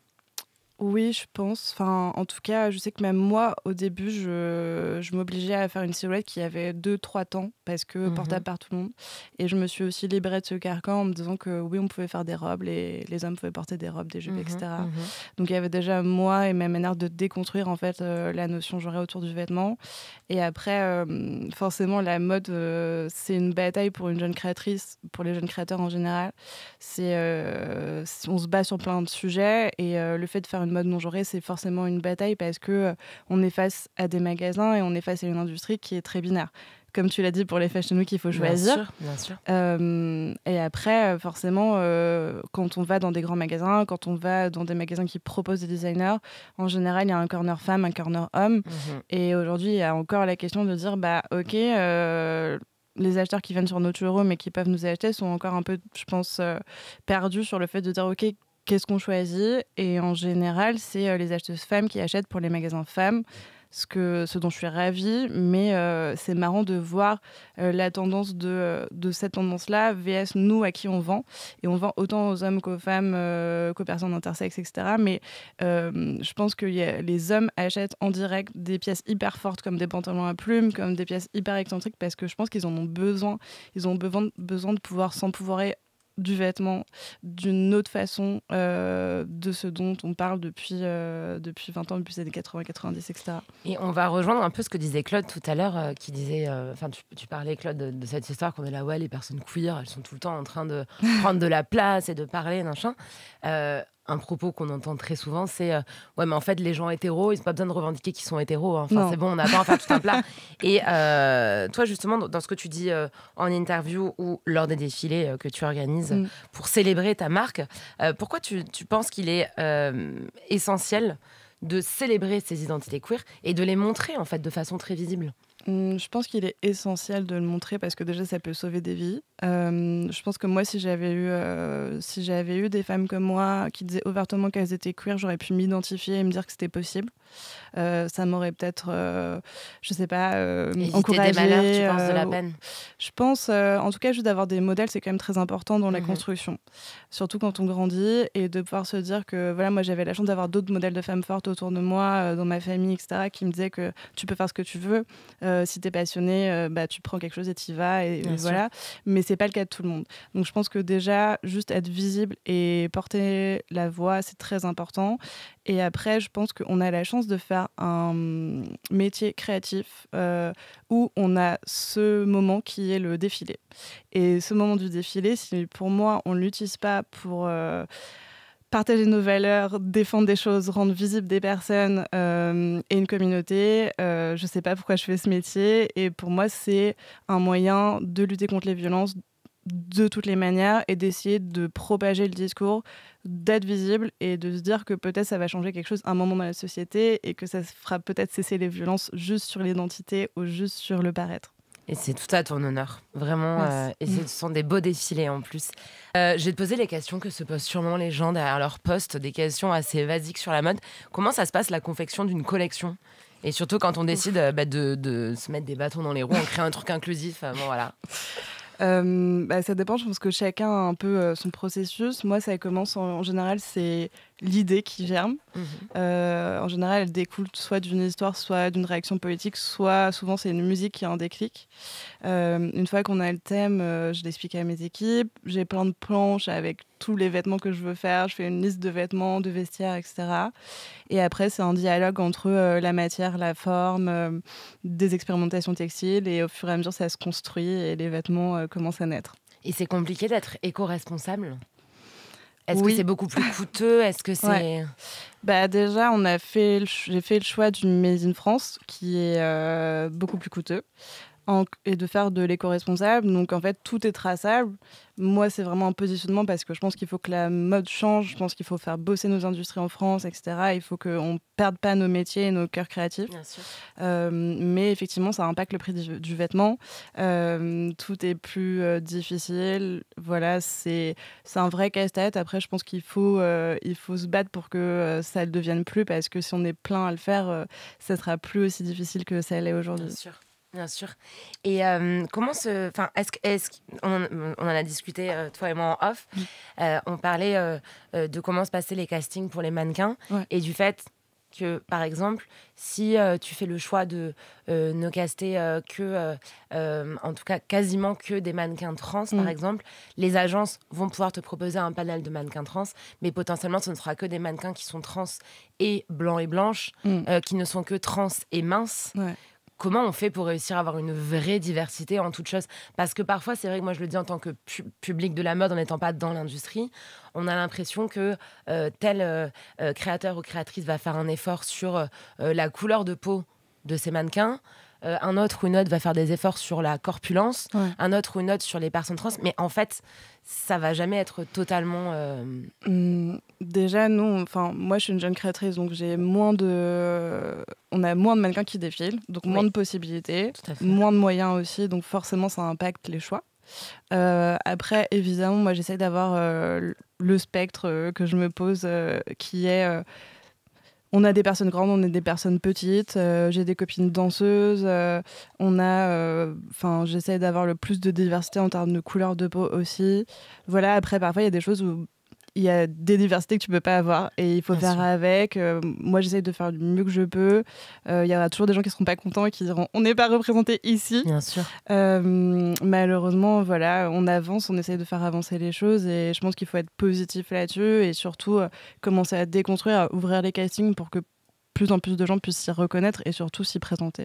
Oui, je pense. Enfin, en tout cas, je sais que même moi, au début, je m'obligeais à faire une silhouette qui avait 2-3 temps parce que portable par tout le monde. Et je me suis aussi libérée de ce carcan en me disant que oui, on pouvait faire des robes, les hommes pouvaient porter des robes, des jupes, etc. Donc il y avait déjà moi et ma manière de déconstruire en fait la notion genrée autour du vêtement. Et après, forcément, la mode, c'est une bataille pour une jeune créatrice, pour les jeunes créateurs en général. On se bat sur plein de sujets et le fait de faire une mode non genrée, c'est forcément une bataille parce que on est face à des magasins et on est face à une industrie qui est très binaire. Comme tu l'as dit, pour les Fashion Week, il faut choisir. Bien sûr. Et après, forcément, quand on va dans des grands magasins, quand on va dans des magasins qui proposent des designers, en général, il y a un corner femme, un corner homme. Et aujourd'hui, il y a encore la question de dire, OK, les acheteurs qui viennent sur notre showroom et qui peuvent nous acheter sont encore un peu, je pense, perdus sur le fait de dire, OK, qu'est-ce qu'on choisit ? Et en général, c'est les acheteuses femmes qui achètent pour les magasins femmes, ce dont je suis ravie. Mais c'est marrant de voir la tendance de cette tendance-là vs nous à qui on vend. Et on vend autant aux hommes qu'aux femmes, qu'aux personnes intersexes, etc. Mais je pense que les hommes achètent en direct des pièces hyper fortes comme des pantalons à plumes, comme des pièces hyper excentriques parce que je pense qu'ils en ont besoin. Ils ont besoin de pouvoir s'empouvoirer du vêtement d'une autre façon de ce dont on parle depuis 20 ans, depuis les années 80, 90, etc. Et on va rejoindre un peu ce que disait Claude tout à l'heure, qui disait, tu parlais, Claude, de cette histoire qu'on est là, ouais, les personnes queer, elles sont tout le temps en train de prendre de la place et de parler, machin. Un propos qu'on entend très souvent, c'est ouais, mais en fait, les gens hétéros, ils n'ont pas besoin de revendiquer qu'ils sont hétéros. Hein. Enfin, c'est bon, on n'a pas à en faire tout un plat. Et toi, justement, dans ce que tu dis en interview ou lors des défilés que tu organises pour célébrer ta marque, pourquoi tu penses qu'il est essentiel de célébrer ces identités queer et de les montrer en fait de façon très visible? Je pense qu'il est essentiel de le montrer parce que déjà ça peut sauver des vies. Je pense que moi si j'avais eu des femmes comme moi qui disaient ouvertement qu'elles étaient queer, j'aurais pu m'identifier et me dire que c'était possible. Ça m'aurait peut-être, je sais pas, encouragée. Des malheurs, tu penses, de la peine? Je pense, en tout cas, juste d'avoir des modèles, c'est quand même très important dans la construction. Surtout quand on grandit et de pouvoir se dire que, voilà, moi j'avais la chance d'avoir d'autres modèles de femmes fortes autour de moi, dans ma famille, etc., qui me disaient que tu peux faire ce que tu veux. Si t'es passionné, tu prends quelque chose et t'y vas. Et voilà. Mais c'est pas le cas de tout le monde. Donc je pense que déjà, juste être visible et porter la voix, c'est très important. Et après, je pense qu'on a la chance de faire un métier créatif où on a ce moment qui est le défilé. Et ce moment du défilé, si pour moi, on ne l'utilise pas pour partager nos valeurs, défendre des choses, rendre visibles des personnes et une communauté, je ne sais pas pourquoi je fais ce métier. Et pour moi, c'est un moyen de lutter contre les violences de toutes les manières et d'essayer de propager le discours, d'être visible et de se dire que peut-être ça va changer quelque chose à un moment dans la société et que ça fera peut-être cesser les violences juste sur l'identité ou juste sur le paraître. Et c'est tout à ton honneur, vraiment. Et ce sont des beaux défilés en plus. Je vais te poser les questions que se posent sûrement les gens derrière leur poste, des questions assez basiques sur la mode. Comment ça se passe la confection d'une collection ? Et surtout quand on décide de se mettre des bâtons dans les roues, on crée un truc inclusif. Bon, voilà. Ça dépend, je pense que chacun a un peu son processus. Moi, ça commence en général, c'est l'idée qui germe. En général, elle découle soit d'une histoire, soit d'une réaction politique, soit souvent c'est une musique qui a un déclic. Une fois qu'on a le thème, je l'explique à mes équipes. J'ai plein de planches avec tous les vêtements que je veux faire. Je fais une liste de vêtements, de vestiaires, etc. Et après, c'est un dialogue entre la matière, la forme, des expérimentations textiles. Et au fur et à mesure, ça se construit et les vêtements commencent à naître. Et c'est compliqué d'être éco-responsable ? Est-ce que c'est beaucoup plus coûteux ? Est-ce que c'est... Déjà, j'ai fait le choix du Made in France, qui est beaucoup plus coûteux, et de faire de l'éco-responsable. Donc, en fait, tout est traçable. Moi, c'est vraiment un positionnement parce que je pense qu'il faut que la mode change. Je pense qu'il faut faire bosser nos industries en France, etc. Il faut qu'on ne perde pas nos métiers et nos cœurs créatifs. Bien sûr. Mais effectivement, ça impacte le prix du vêtement. Tout est plus difficile. Voilà, c'est un vrai casse-tête. Après, je pense qu'il faut se battre pour que ça ne le devienne plus parce que si on est plein à le faire, ça sera plus aussi difficile que ça l'est aujourd'hui. Bien sûr. Bien sûr. Et comment on en a discuté, toi et moi, en off. On parlait de comment se passaient les castings pour les mannequins et du fait que, par exemple, si tu fais le choix de ne caster en tout cas quasiment que des mannequins trans, par exemple, les agences vont pouvoir te proposer un panel de mannequins trans, mais potentiellement, ce ne sera que des mannequins qui sont trans et blancs et blanches, qui ne sont que trans et minces. Comment on fait pour réussir à avoir une vraie diversité en toute chose ? Parce que parfois, c'est vrai que moi je le dis en tant que public de la mode, en n'étant pas dans l'industrie, on a l'impression que tel créateur ou créatrice va faire un effort sur la couleur de peau de ses mannequins, un autre ou une autre va faire des efforts sur la corpulence, un autre ou une autre sur les personnes trans, mais en fait, ça va jamais être totalement... Déjà, moi je suis une jeune créatrice, donc on a moins de mannequins qui défilent, donc moins de possibilités, moins de moyens aussi, donc forcément ça impacte les choix. Après, évidemment, moi j'essaie d'avoir le spectre que je me pose, qui est... on a des personnes grandes, on a des personnes petites, j'ai des copines danseuses, j'essaie d'avoir le plus de diversité en termes de couleur de peau aussi. Voilà, après parfois il y a des choses où il y a des diversités que tu peux pas avoir et il faut faire avec. Moi, j'essaye de faire du mieux que je peux. Il y aura toujours des gens qui seront pas contents et qui diront on n'est pas représenté ici. Bien sûr. Malheureusement, voilà, on avance, on essaye de faire avancer les choses et je pense qu'il faut être positif là-dessus et surtout commencer à déconstruire, à ouvrir les castings pour que plus en plus de gens puissent s'y reconnaître et surtout s'y présenter.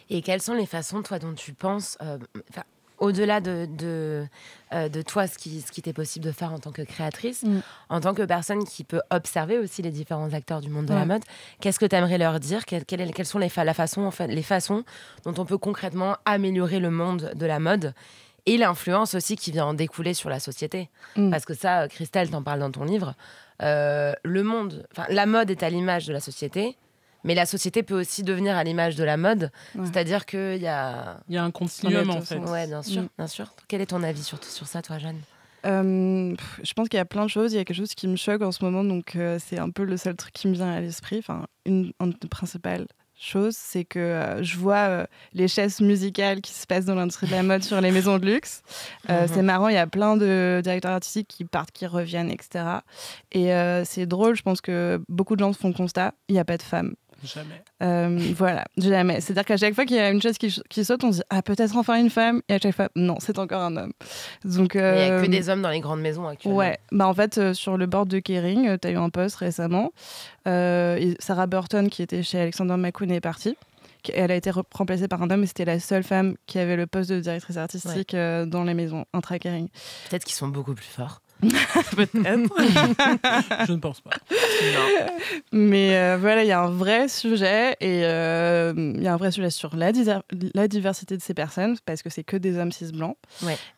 Et quelles sont les façons, toi, dont tu penses, au-delà de toi, ce qui t'est possible de faire en tant que créatrice, en tant que personne qui peut observer aussi les différents acteurs du monde de la mode, qu'est-ce que tu aimerais leur dire ? Quelles sont les façons dont on peut concrètement améliorer le monde de la mode et l'influence aussi qui vient en découler sur la société ? Parce que ça, Christelle, t'en parles dans ton livre, la mode est à l'image de la société, mais la société peut aussi devenir à l'image de la mode. C'est-à-dire qu'il y a... Il y a un continuum, en fait. Oui, bien sûr, bien sûr. Quel est ton avis sur ça, toi, Jeanne ? Je pense qu'il y a plein de choses. Il y a quelque chose qui me choque en ce moment, donc c'est un peu le seul truc qui me vient à l'esprit. Enfin, une des principales choses, c'est que je vois les chaises musicales qui se passent dans l'industrie de la mode sur les maisons de luxe. C'est marrant, il y a plein de directeurs artistiques qui partent, qui reviennent, etc. Et c'est drôle, je pense que beaucoup de gens font le constat, il n'y a pas de femmes. Jamais. Voilà, jamais. C'est-à-dire qu'à chaque fois qu'il y a une chaise qui saute, on se dit ah, peut-être enfin une femme, et à chaque fois non, c'est encore un homme. Donc il n'y a que des hommes dans les grandes maisons actuellement. Ouais, en fait sur le board de Kering, tu as eu un poste récemment. Et Sarah Burton, qui était chez Alexander McQueen, est partie. Elle a été remplacée par un homme et c'était la seule femme qui avait le poste de directrice artistique dans les maisons intra Kering. Peut-être qu'ils sont beaucoup plus forts. Peut-être. Je ne pense pas. Non. Mais voilà, il y a un vrai sujet et il y a un vrai sujet sur la diversité de ces personnes parce que c'est que des hommes cis blancs.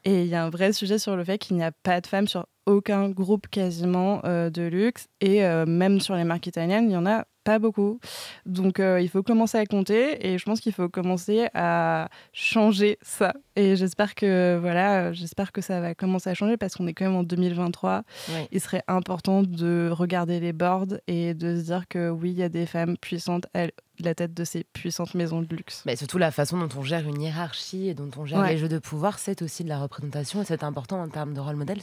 Et il y a un vrai sujet sur le fait qu'il n'y a pas de femmes sur aucun groupe quasiment de luxe et même sur les marques italiennes, il y en a pas beaucoup. Donc il faut commencer à compter et je pense qu'il faut commencer à changer ça. Et j'espère que ça va commencer à changer parce qu'on est quand même en 2023. Il serait important de regarder les boards et de se dire que oui, il y a des femmes puissantes à la tête de ces puissantes maisons de luxe. Mais surtout la façon dont on gère une hiérarchie et dont on gère les jeux de pouvoir, c'est aussi de la représentation et c'est important en termes de role models.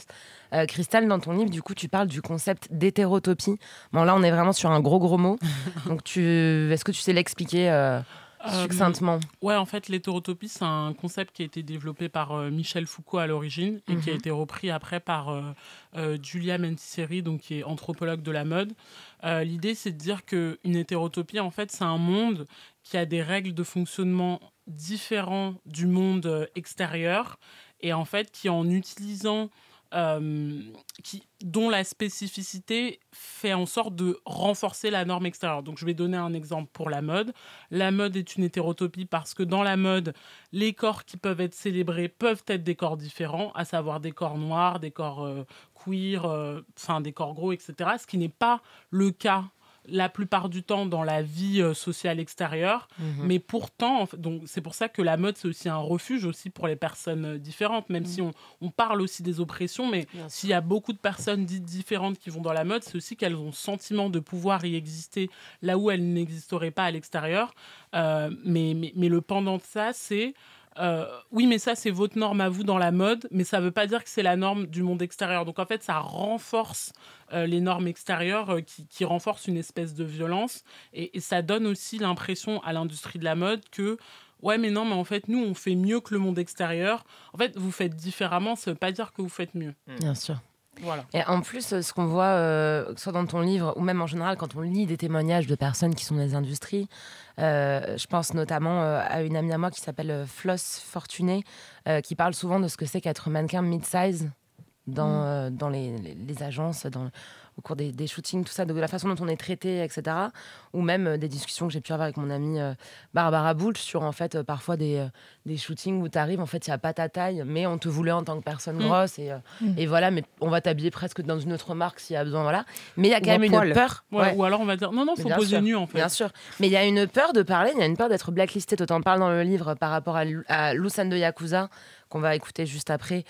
Christelle, dans ton livre, du coup, tu parles du concept d'hétérotopie. Bon, là, on est vraiment sur un gros mot. Donc, est-ce que tu sais l'expliquer succinctement? Ouais, en fait, l'hétérotopie, c'est un concept qui a été développé par Michel Foucault à l'origine et qui a été repris après par Giulia Mentieri, donc qui est anthropologue de la mode. L'idée, c'est de dire qu'une hétérotopie, en fait, c'est un monde qui a des règles de fonctionnement différentes du monde extérieur et en fait, qui en utilisant dont la spécificité fait en sorte de renforcer la norme extérieure. Donc, je vais donner un exemple pour la mode. La mode est une hétérotopie parce que dans la mode, les corps qui peuvent être célébrés peuvent être des corps différents, à savoir des corps noirs, des corps queer, des corps gros, etc. Ce qui n'est pas le cas la plupart du temps dans la vie sociale extérieure, mais pourtant, donc c'est pour ça que la mode, c'est aussi un refuge aussi pour les personnes différentes, même si on parle aussi des oppressions, mais s'il y a beaucoup de personnes dites différentes qui vont dans la mode, c'est aussi qu'elles ont le sentiment de pouvoir y exister là où elles n'existeraient pas à l'extérieur. Mais le pendant de ça, c'est oui, mais ça, c'est votre norme à vous dans la mode, mais ça ne veut pas dire que c'est la norme du monde extérieur. Donc, en fait, ça renforce les normes extérieures qui renforcent une espèce de violence. Et ça donne aussi l'impression à l'industrie de la mode que ouais, mais non, mais en fait, nous, on fait mieux que le monde extérieur. En fait, vous faites différemment, ça ne veut pas dire que vous faites mieux. Bien sûr. Voilà. Et en plus, ce qu'on voit, que ce soit dans ton livre ou même en général, quand on lit des témoignages de personnes qui sont dans les industries, je pense notamment à une amie à moi qui s'appelle Floss Fortuné, qui parle souvent de ce que c'est qu'être mannequin mid-size dans les agences, au cours des shootings, tout ça, de la façon dont on est traité, etc. Ou même des discussions que j'ai pu avoir avec mon amie Barbara Boulch sur en fait parfois des shootings où tu arrives, en fait, il n'y a pas ta taille, mais on te voulait en tant que personne grosse et voilà, mais on va t'habiller presque dans une autre marque s'il y a besoin, voilà. Mais il y a quand même une peur. Ouais. Ou alors on va dire non, faut poser nu en fait. Bien sûr. Mais il y a une peur de parler, il y a une peur d'être blacklisté. Tu en parles dans le livre par rapport à Lucane de Yakuza, qu'on va écouter juste après,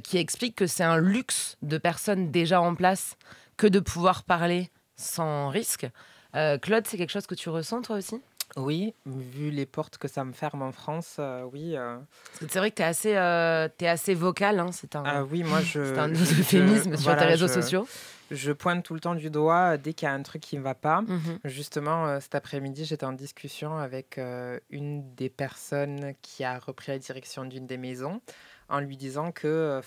qui explique que c'est un luxe de personnes déjà en place que de pouvoir parler sans risque. Claude, c'est quelque chose que tu ressens toi aussi ? Oui, vu les portes que ça me ferme en France, oui. C'est vrai que t'es assez vocal, hein, Oui, moi c'est un euphémisme sur tes réseaux sociaux. Je pointe tout le temps du doigt dès qu'il y a un truc qui ne va pas. Mhm. Justement, cet après-midi, j'étais en discussion avec une des personnes qui a repris la direction d'une des maisons en lui disant que,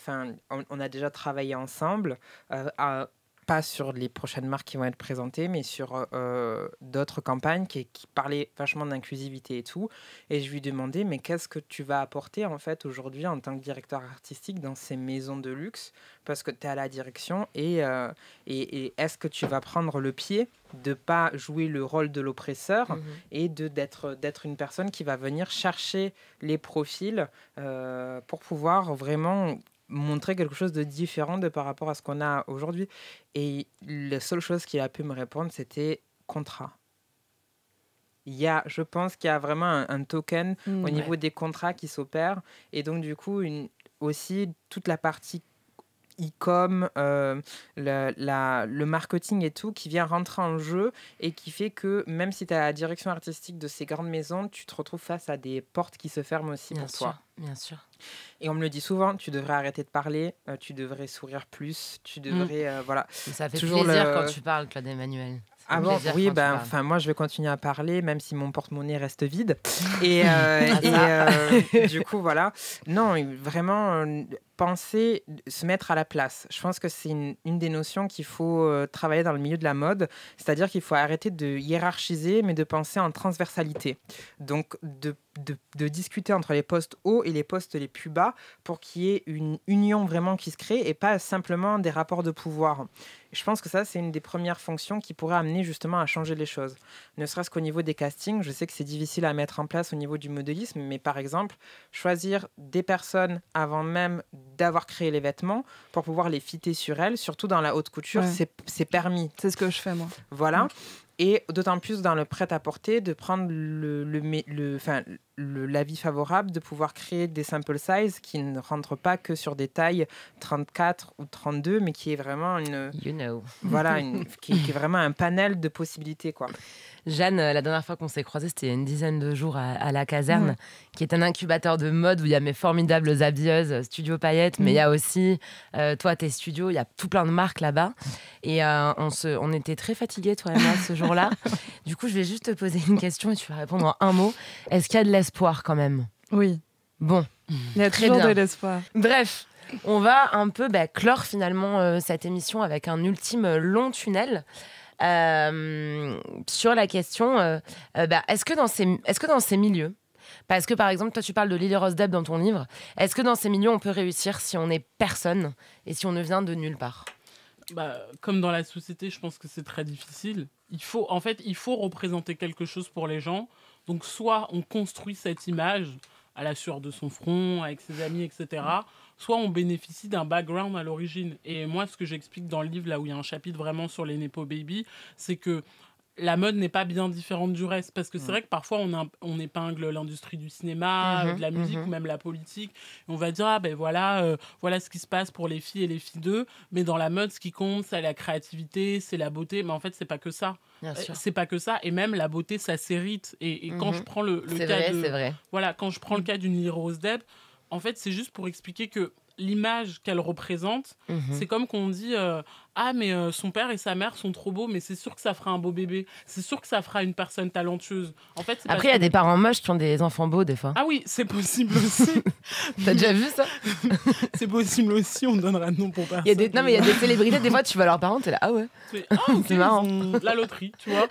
on a déjà travaillé ensemble, pas sur les prochaines marques qui vont être présentées, mais sur d'autres campagnes qui parlaient vachement d'inclusivité et tout. Et je lui demandais, mais qu'est-ce que tu vas apporter en fait aujourd'hui en tant que directeur artistique dans ces maisons de luxe? Parce que tu es à la direction et est-ce que tu vas prendre le pied de pas jouer le rôle de l'oppresseur et d'être une personne qui va venir chercher les profils pour pouvoir vraiment montrer quelque chose de différent par rapport à ce qu'on a aujourd'hui. Et la seule chose qu'il a pu me répondre, c'était contrat. Je pense qu'il y a vraiment un token au niveau des contrats qui s'opèrent. Et donc, du coup, aussi, toute la partie e-com, le marketing et tout, qui vient rentrer en jeu et qui fait que même si tu as la direction artistique de ces grandes maisons, tu te retrouves face à des portes qui se ferment aussi pour toi. Bien sûr. Et on me le dit souvent, tu devrais arrêter de parler, tu devrais sourire plus, tu devrais... voilà. Ça fait toujours plaisir quand tu parles, Claude Emmanuel. Ah bon, oui, moi je vais continuer à parler, même si mon porte-monnaie reste vide. Et du coup, voilà. Non, vraiment, penser, se mettre à la place. Je pense que c'est une des notions qu'il faut travailler dans le milieu de la mode. C'est-à-dire qu'il faut arrêter de hiérarchiser, mais de penser en transversalité. Donc, de discuter entre les postes hauts et les postes les plus bas pour qu'il y ait une union vraiment qui se crée et pas simplement des rapports de pouvoir. Je pense que ça, c'est une des premières fonctions qui pourrait amener justement à changer les choses. Ne serait-ce qu'au niveau des castings, je sais que c'est difficile à mettre en place au niveau du modélisme, mais par exemple, choisir des personnes avant même d'avoir créé les vêtements pour pouvoir les fitter sur elles, surtout dans la haute couture, c'est permis. C'est ce que je fais, moi. Voilà. Et d'autant plus dans le prêt-à-porter, de prendre l'avis favorable, de pouvoir créer des sample size qui ne rentrent pas que sur des tailles 34 ou 32, mais qui est vraiment qui est vraiment un panel de possibilités, quoi. Jeanne, la dernière fois qu'on s'est croisés, c'était il y a une dizaine de jours à la caserne, qui est un incubateur de mode où il y a mes formidables habilleuses, Studio Paillettes, mais il y a aussi, toi, tes studios, il y a tout plein de marques là-bas. Et on était très fatigués, toi et moi, ce jour-là. Du coup, je vais juste te poser une question et tu vas répondre en un mot. Est-ce qu'il y a de l'espoir quand même? Oui. Bon, il y a toujours de l'espoir. Bref, on va un peu clore finalement cette émission avec un ultime long tunnel. Sur la question, est-ce que dans ces milieux, parce que par exemple, toi tu parles de Lily Rose Depp dans ton livre, est-ce que dans ces milieux on peut réussir si on n'est personne et si on ne vient de nulle part? Comme dans la société, je pense que c'est très difficile. Il faut représenter quelque chose pour les gens. Donc soit on construit cette image à la sueur de son front, avec ses amis, etc., soit on bénéficie d'un background à l'origine. Et moi, ce que j'explique dans le livre, là où il y a un chapitre vraiment sur les Nepo Baby, c'est que la mode n'est pas bien différente du reste. Parce que c'est vrai que parfois, on épingle l'industrie du cinéma, de la musique ou même la politique. Et on va dire, voilà ce qui se passe pour les filles et les filles d'eux. Mais dans la mode, ce qui compte, c'est la créativité, c'est la beauté. Mais en fait, c'est pas que ça. C'est pas que ça. Et même la beauté, ça s'hérite. Et quand je prends le cas c'est vrai. Voilà, quand je prends le cas d'une Lily Rose Depp, en fait, c'est juste pour expliquer que l'image qu'elle représente, c'est comme qu'on dit son père et sa mère sont trop beaux, mais c'est sûr que ça fera un beau bébé, c'est sûr que ça fera une personne talentueuse. En fait, après, il y a des parents moches qui ont des enfants beaux des fois. Ah oui, c'est possible aussi. T'as déjà vu ça? C'est possible aussi, on donnera de nom pour personne. Non, mais il y a des célébrités, des fois tu vas à leurs parents, t'es là, ah ouais. C'est marrant. La loterie, tu vois.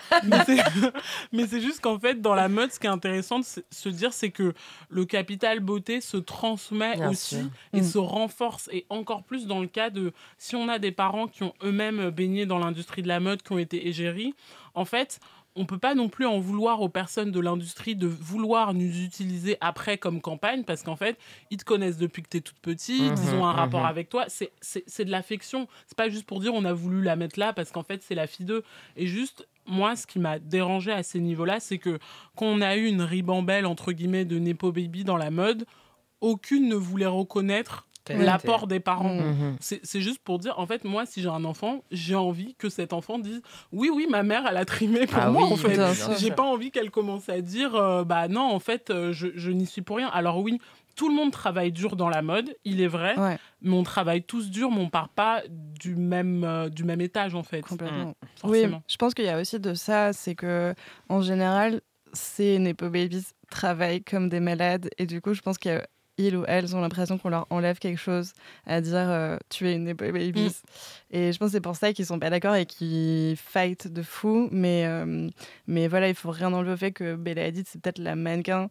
Mais c'est juste qu'en fait, dans la mode, ce qui est intéressant de se dire, c'est que le capital beauté se transmet aussi et se renforce. Et encore plus dans le cas de, si on a des parents qui ont eux-mêmes baigné dans l'industrie de la mode, qui ont été égéries, en fait, on ne peut pas non plus en vouloir aux personnes de l'industrie de vouloir nous utiliser après comme campagne, parce qu'en fait, ils te connaissent depuis que tu es toute petite, ils ont un rapport avec toi. C'est de l'affection. C'est pas juste pour dire on a voulu la mettre là parce qu'en fait, c'est la fille d'eux. Et juste, moi, ce qui m'a dérangé à ces niveaux-là, c'est que quand on a eu une ribambelle, entre guillemets, de Nepo Baby dans la mode, aucune ne voulait reconnaître l'apport des parents. Mhm. C'est juste pour dire, en fait, moi, si j'ai un enfant, j'ai envie que cet enfant dise « Oui, ma mère, elle a trimé pour moi, en fait. » J'ai pas envie qu'elle commence à dire « Bah non, en fait, je n'y suis pour rien. » Alors oui, tout le monde travaille dur dans la mode, il est vrai, mais on travaille tous dur, mais on part pas du même étage, en fait. Complètement. Oui, je pense qu'il y a aussi de ça, c'est que en général, ces Nepo Babies travaillent comme des malades, et du coup, je pense qu'ils ou elles ont l'impression qu'on leur enlève quelque chose à dire tu es une Nepo Babies. Et je pense que c'est pour ça qu'ils sont pas d'accord et qu'ils fight de fou. Mais voilà, il faut rien enlever au fait que Bella Hadid, c'est peut-être la mannequin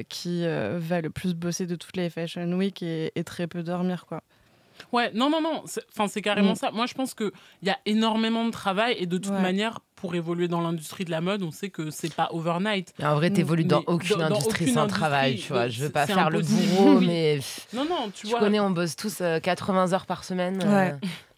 qui va le plus bosser de toutes les Fashion Week et très peu dormir, quoi. Ouais, non, c'est carrément ça. Moi, je pense qu'il y a énormément de travail et de toute manière, pour évoluer dans l'industrie de la mode, on sait que c'est pas overnight. Mais en vrai, t'évolues dans aucune industrie sans travail, tu vois. Je veux pas faire le bourreau, mais non, tu vois. connais, on bosse tous 80 heures par semaine,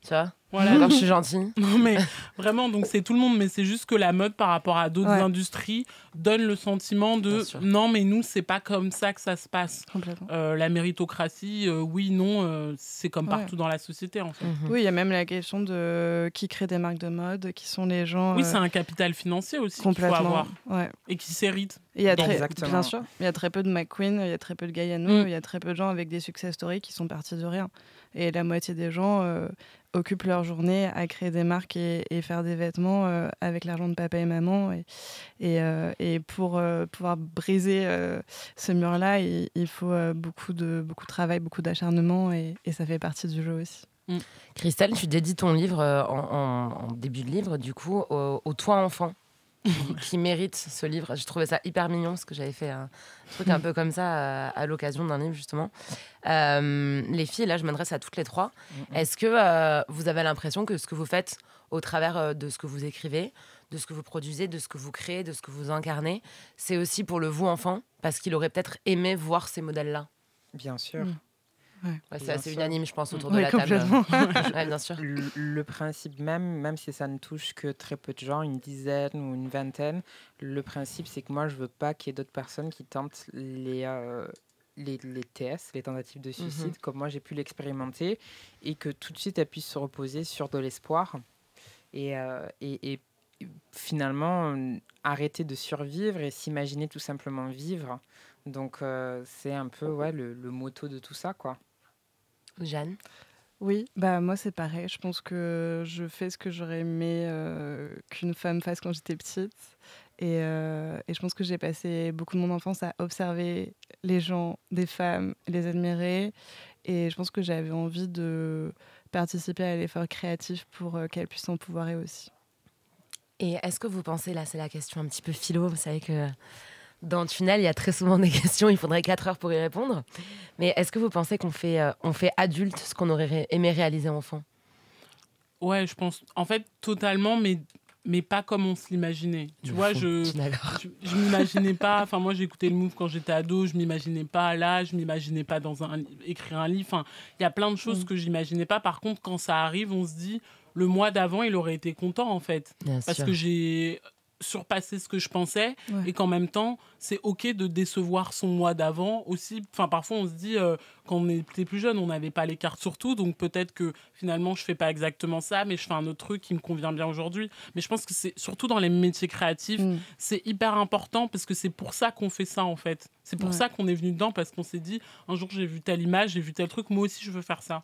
tu vois. Voilà. Alors, je suis gentille. Non, mais vraiment, donc c'est tout le monde, mais c'est juste que la mode, par rapport à d'autres industries, donne le sentiment de non, mais nous, c'est pas comme ça que ça se passe. La méritocratie, oui, non, c'est comme partout dans la société, en fait. Oui, il y a même la question de qui crée des marques de mode, qui sont les gens. Oui, c'est un capital financier aussi qu'il faut avoir. Et qui s'hérite. Bien sûr, il y a très peu de McQueen, il y a très peu de Galliano, il y a très peu de gens avec des success stories qui sont partis de rien. Et la moitié des gens occupent leur journée à créer des marques et faire des vêtements avec l'argent de papa et maman. Et pour pouvoir briser ce mur-là, il faut beaucoup de travail, beaucoup d'acharnement, et ça fait partie du jeu aussi. Christelle, tu dédies ton livre en début de livre, du coup, au toi enfant. Qui mérite ce livre. J'ai trouvé ça hyper mignon parce que j'avais fait un truc un peu comme ça à l'occasion d'un livre, justement. Les filles, là, je m'adresse à toutes les trois. Est-ce que vous avez l'impression que ce que vous faites au travers de ce que vous écrivez, de ce que vous produisez, de ce que vous créez, de ce que vous incarnez, c'est aussi pour le vous enfant, parce qu'il aurait peut-être aimé voir ces modèles-là? Bien sûr. C'est assez unanime, je pense, autour de la table. Bien sûr. Le principe même si ça ne touche que très peu de gens, une dizaine ou une vingtaine, le principe, c'est que moi, je veux pas qu'il y ait d'autres personnes qui tentent les TS, les tentatives de suicide, comme moi, j'ai pu l'expérimenter, et que tout de suite, elles puissent se reposer sur de l'espoir. Et finalement, arrêter de survivre et s'imaginer tout simplement vivre. Donc, c'est un peu le motto de tout ça, quoi. Jeanne? Oui, moi c'est pareil. Je pense que je fais ce que j'aurais aimé qu'une femme fasse quand j'étais petite. Et je pense que j'ai passé beaucoup de mon enfance à observer les gens, des femmes, les admirer. Et je pense que j'avais envie de participer à l'effort créatif pour qu'elles puissent en pouvoir aussi. Et est-ce que vous pensez, là c'est la question un petit peu philo, vous savez que dans Tunnel, il y a très souvent des questions, il faudrait 4 heures pour y répondre. Mais est-ce que vous pensez qu'on fait adulte ce qu'on aurait aimé réaliser enfant? Ouais, je pense. En fait, totalement, mais pas comme on se l'imaginait. Tu vois, je m'imaginais pas. Enfin, moi, j'ai écouté le Move quand j'étais ado. Je m'imaginais pas là. Je m'imaginais pas écrire un livre. Enfin, il y a plein de choses que j'imaginais pas. Par contre, quand ça arrive, on se dit le mois d'avant, il aurait été content en fait, parce que j'ai surpasser ce que je pensais et qu'en même temps c'est ok de décevoir son mois d'avant aussi. Enfin, parfois on se dit quand on était plus jeune on n'avait pas les cartes sur tout, donc peut-être que finalement je fais pas exactement ça mais je fais un autre truc qui me convient bien aujourd'hui. Mais je pense que c'est surtout dans les métiers créatifs c'est hyper important, parce que c'est pour ça qu'on fait ça en fait. C'est pour ça qu'on est venu dedans, parce qu'on s'est dit un jour j'ai vu telle image, j'ai vu tel truc, moi aussi je veux faire ça.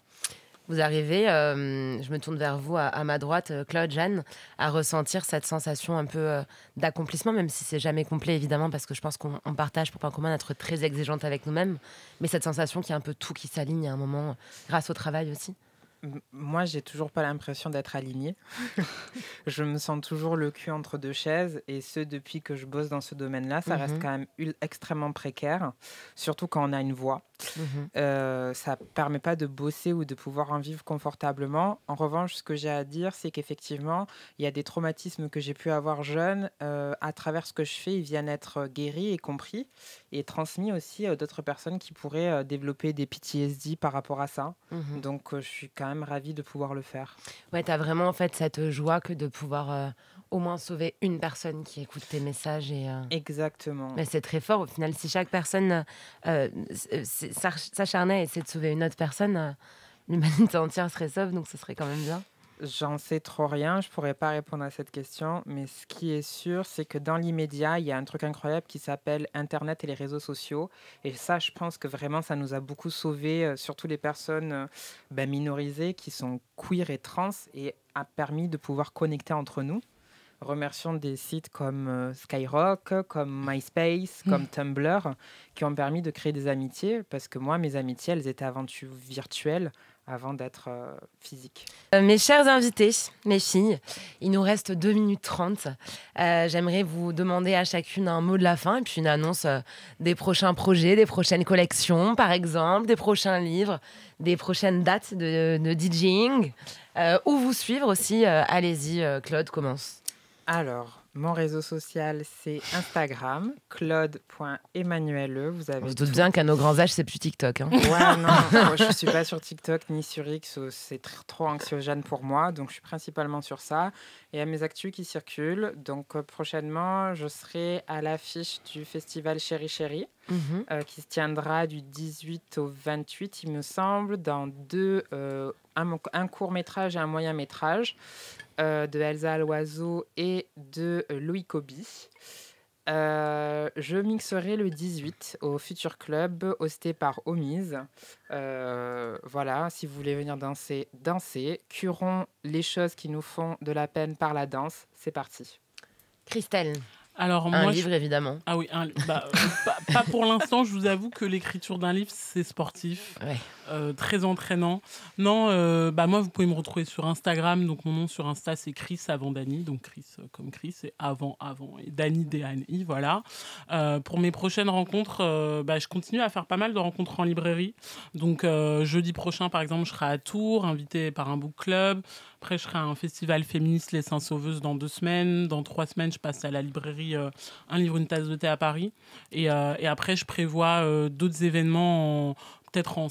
Vous arrivez, je me tourne vers vous, à ma droite, Claude, Jeanne, à ressentir cette sensation un peu d'accomplissement, même si c'est jamais complet, évidemment, parce que je pense qu'on partage pour point commun d'être très exigeante avec nous-mêmes, mais cette sensation qu'il y a un peu tout qui s'aligne à un moment, grâce au travail aussi. Moi, j'ai toujours pas l'impression d'être alignée. Je me sens toujours le cul entre deux chaises, et ce, depuis que je bosse dans ce domaine-là, ça reste quand même extrêmement précaire, surtout quand on a une voix. Ça permet pas de bosser ou de pouvoir en vivre confortablement. En revanche, ce que j'ai à dire, c'est qu'effectivement, il y a des traumatismes que j'ai pu avoir jeune. À travers ce que je fais, ils viennent être guéris et compris, et transmis aussi à d'autres personnes qui pourraient développer des PTSD par rapport à ça. Donc, je suis quand même ravie de pouvoir le faire. Ouais, t'as vraiment en fait cette joie que de pouvoir au moins sauver une personne qui écoute tes messages. Exactement. Mais c'est très fort. Au final, si chaque personne s'acharnait à essayer de sauver une autre personne, l'humanité entière serait sauve, donc ce serait quand même bien. J'en sais trop rien, je pourrais pas répondre à cette question, mais ce qui est sûr, c'est que dans l'immédiat, il y a un truc incroyable qui s'appelle Internet et les réseaux sociaux. Et ça, je pense que vraiment, ça nous a beaucoup sauvés, surtout les personnes minorisées qui sont queer et trans, et a permis de pouvoir connecter entre nous. Remercions des sites comme Skyrock, comme MySpace, comme Tumblr, qui ont permis de créer des amitiés, parce que moi, mes amitiés, elles étaient avant tout virtuelles, avant d'être physiques. Mes chers invités, mes filles, il nous reste 2 minutes 30. J'aimerais vous demander à chacune un mot de la fin et puis une annonce des prochains projets, des prochaines collections, par exemple, des prochains livres, des prochaines dates de DJing. Où vous suivre aussi, allez-y, Claude, commence. Alors, mon réseau social, c'est Instagram, claude.emmanuelle. Vous avez On se doute bien qu'à nos grands âges, c'est plus TikTok. Hein. Ouais, non, je ne suis pas sur TikTok ni sur X, c'est trop anxiogène pour moi, donc je suis principalement sur ça. Et à mes actus qui circulent, donc prochainement, je serai à l'affiche du festival Chéri Chéri, qui se tiendra du 18 au 28, il me semble, dans un court-métrage et un moyen-métrage. De Elsa Loiseau et de Loïc Obi. Je mixerai le 18 au Futur Club, hosté par Omise. Voilà, si vous voulez venir danser, dansez. Curons les choses qui nous font de la peine par la danse. C'est parti. Christelle. Alors, un livre, évidemment. Ah oui, pas pour l'instant. Je vous avoue que l'écriture d'un livre, c'est sportif, très entraînant. Non, moi, vous pouvez me retrouver sur Instagram. Donc, mon nom sur Insta, c'est Chris avant Dany. Donc, Chris comme Chris, et avant, et Dany, D-A-N-I, voilà. Pour mes prochaines rencontres, je continue à faire pas mal de rencontres en librairie. Donc, jeudi prochain, par exemple, je serai à Tours, invitée par un book club. Après, je serai à un festival féministe Les Saints Sauveuses dans 2 semaines. Dans 3 semaines, je passe à la librairie Un livre, une tasse de thé à Paris. Et après, je prévois d'autres événements peut-être en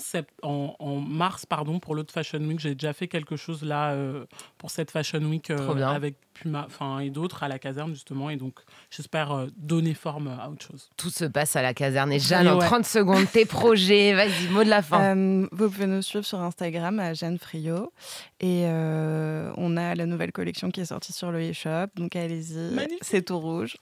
mars, pour l'autre Fashion Week. J'ai déjà fait quelque chose là pour cette Fashion Week avec Puma et d'autres à la caserne, justement. Et donc, j'espère donner forme à autre chose. Tout se passe à la caserne. Et Jeanne, en 30 secondes, tes projets, vas-y, mot de la fin. Vous pouvez nous suivre sur Instagram à Jeanne Friot. Et on a la nouvelle collection qui est sortie sur le e-shop. Donc, allez-y. Magnifique. C'est tout rouge.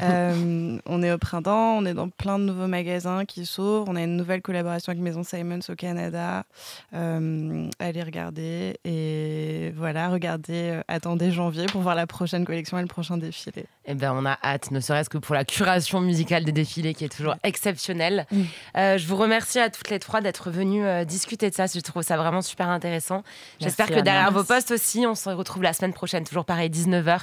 On est au printemps. On est dans plein de nouveaux magasins qui s'ouvrent. On a une nouvelle collaboration avec Maison Simons au Canada. Allez regarder. Et voilà, regardez, attendez janvier pour voir la prochaine collection et le prochain défilé. Eh ben, on a hâte, ne serait-ce que pour la curation musicale des défilés qui est toujours exceptionnelle. Je vous remercie à toutes les 3 d'être venues discuter de ça. Je trouve ça vraiment super intéressant. J'espère que derrière vos posts aussi, on se retrouve la semaine prochaine, toujours pareil, 19h.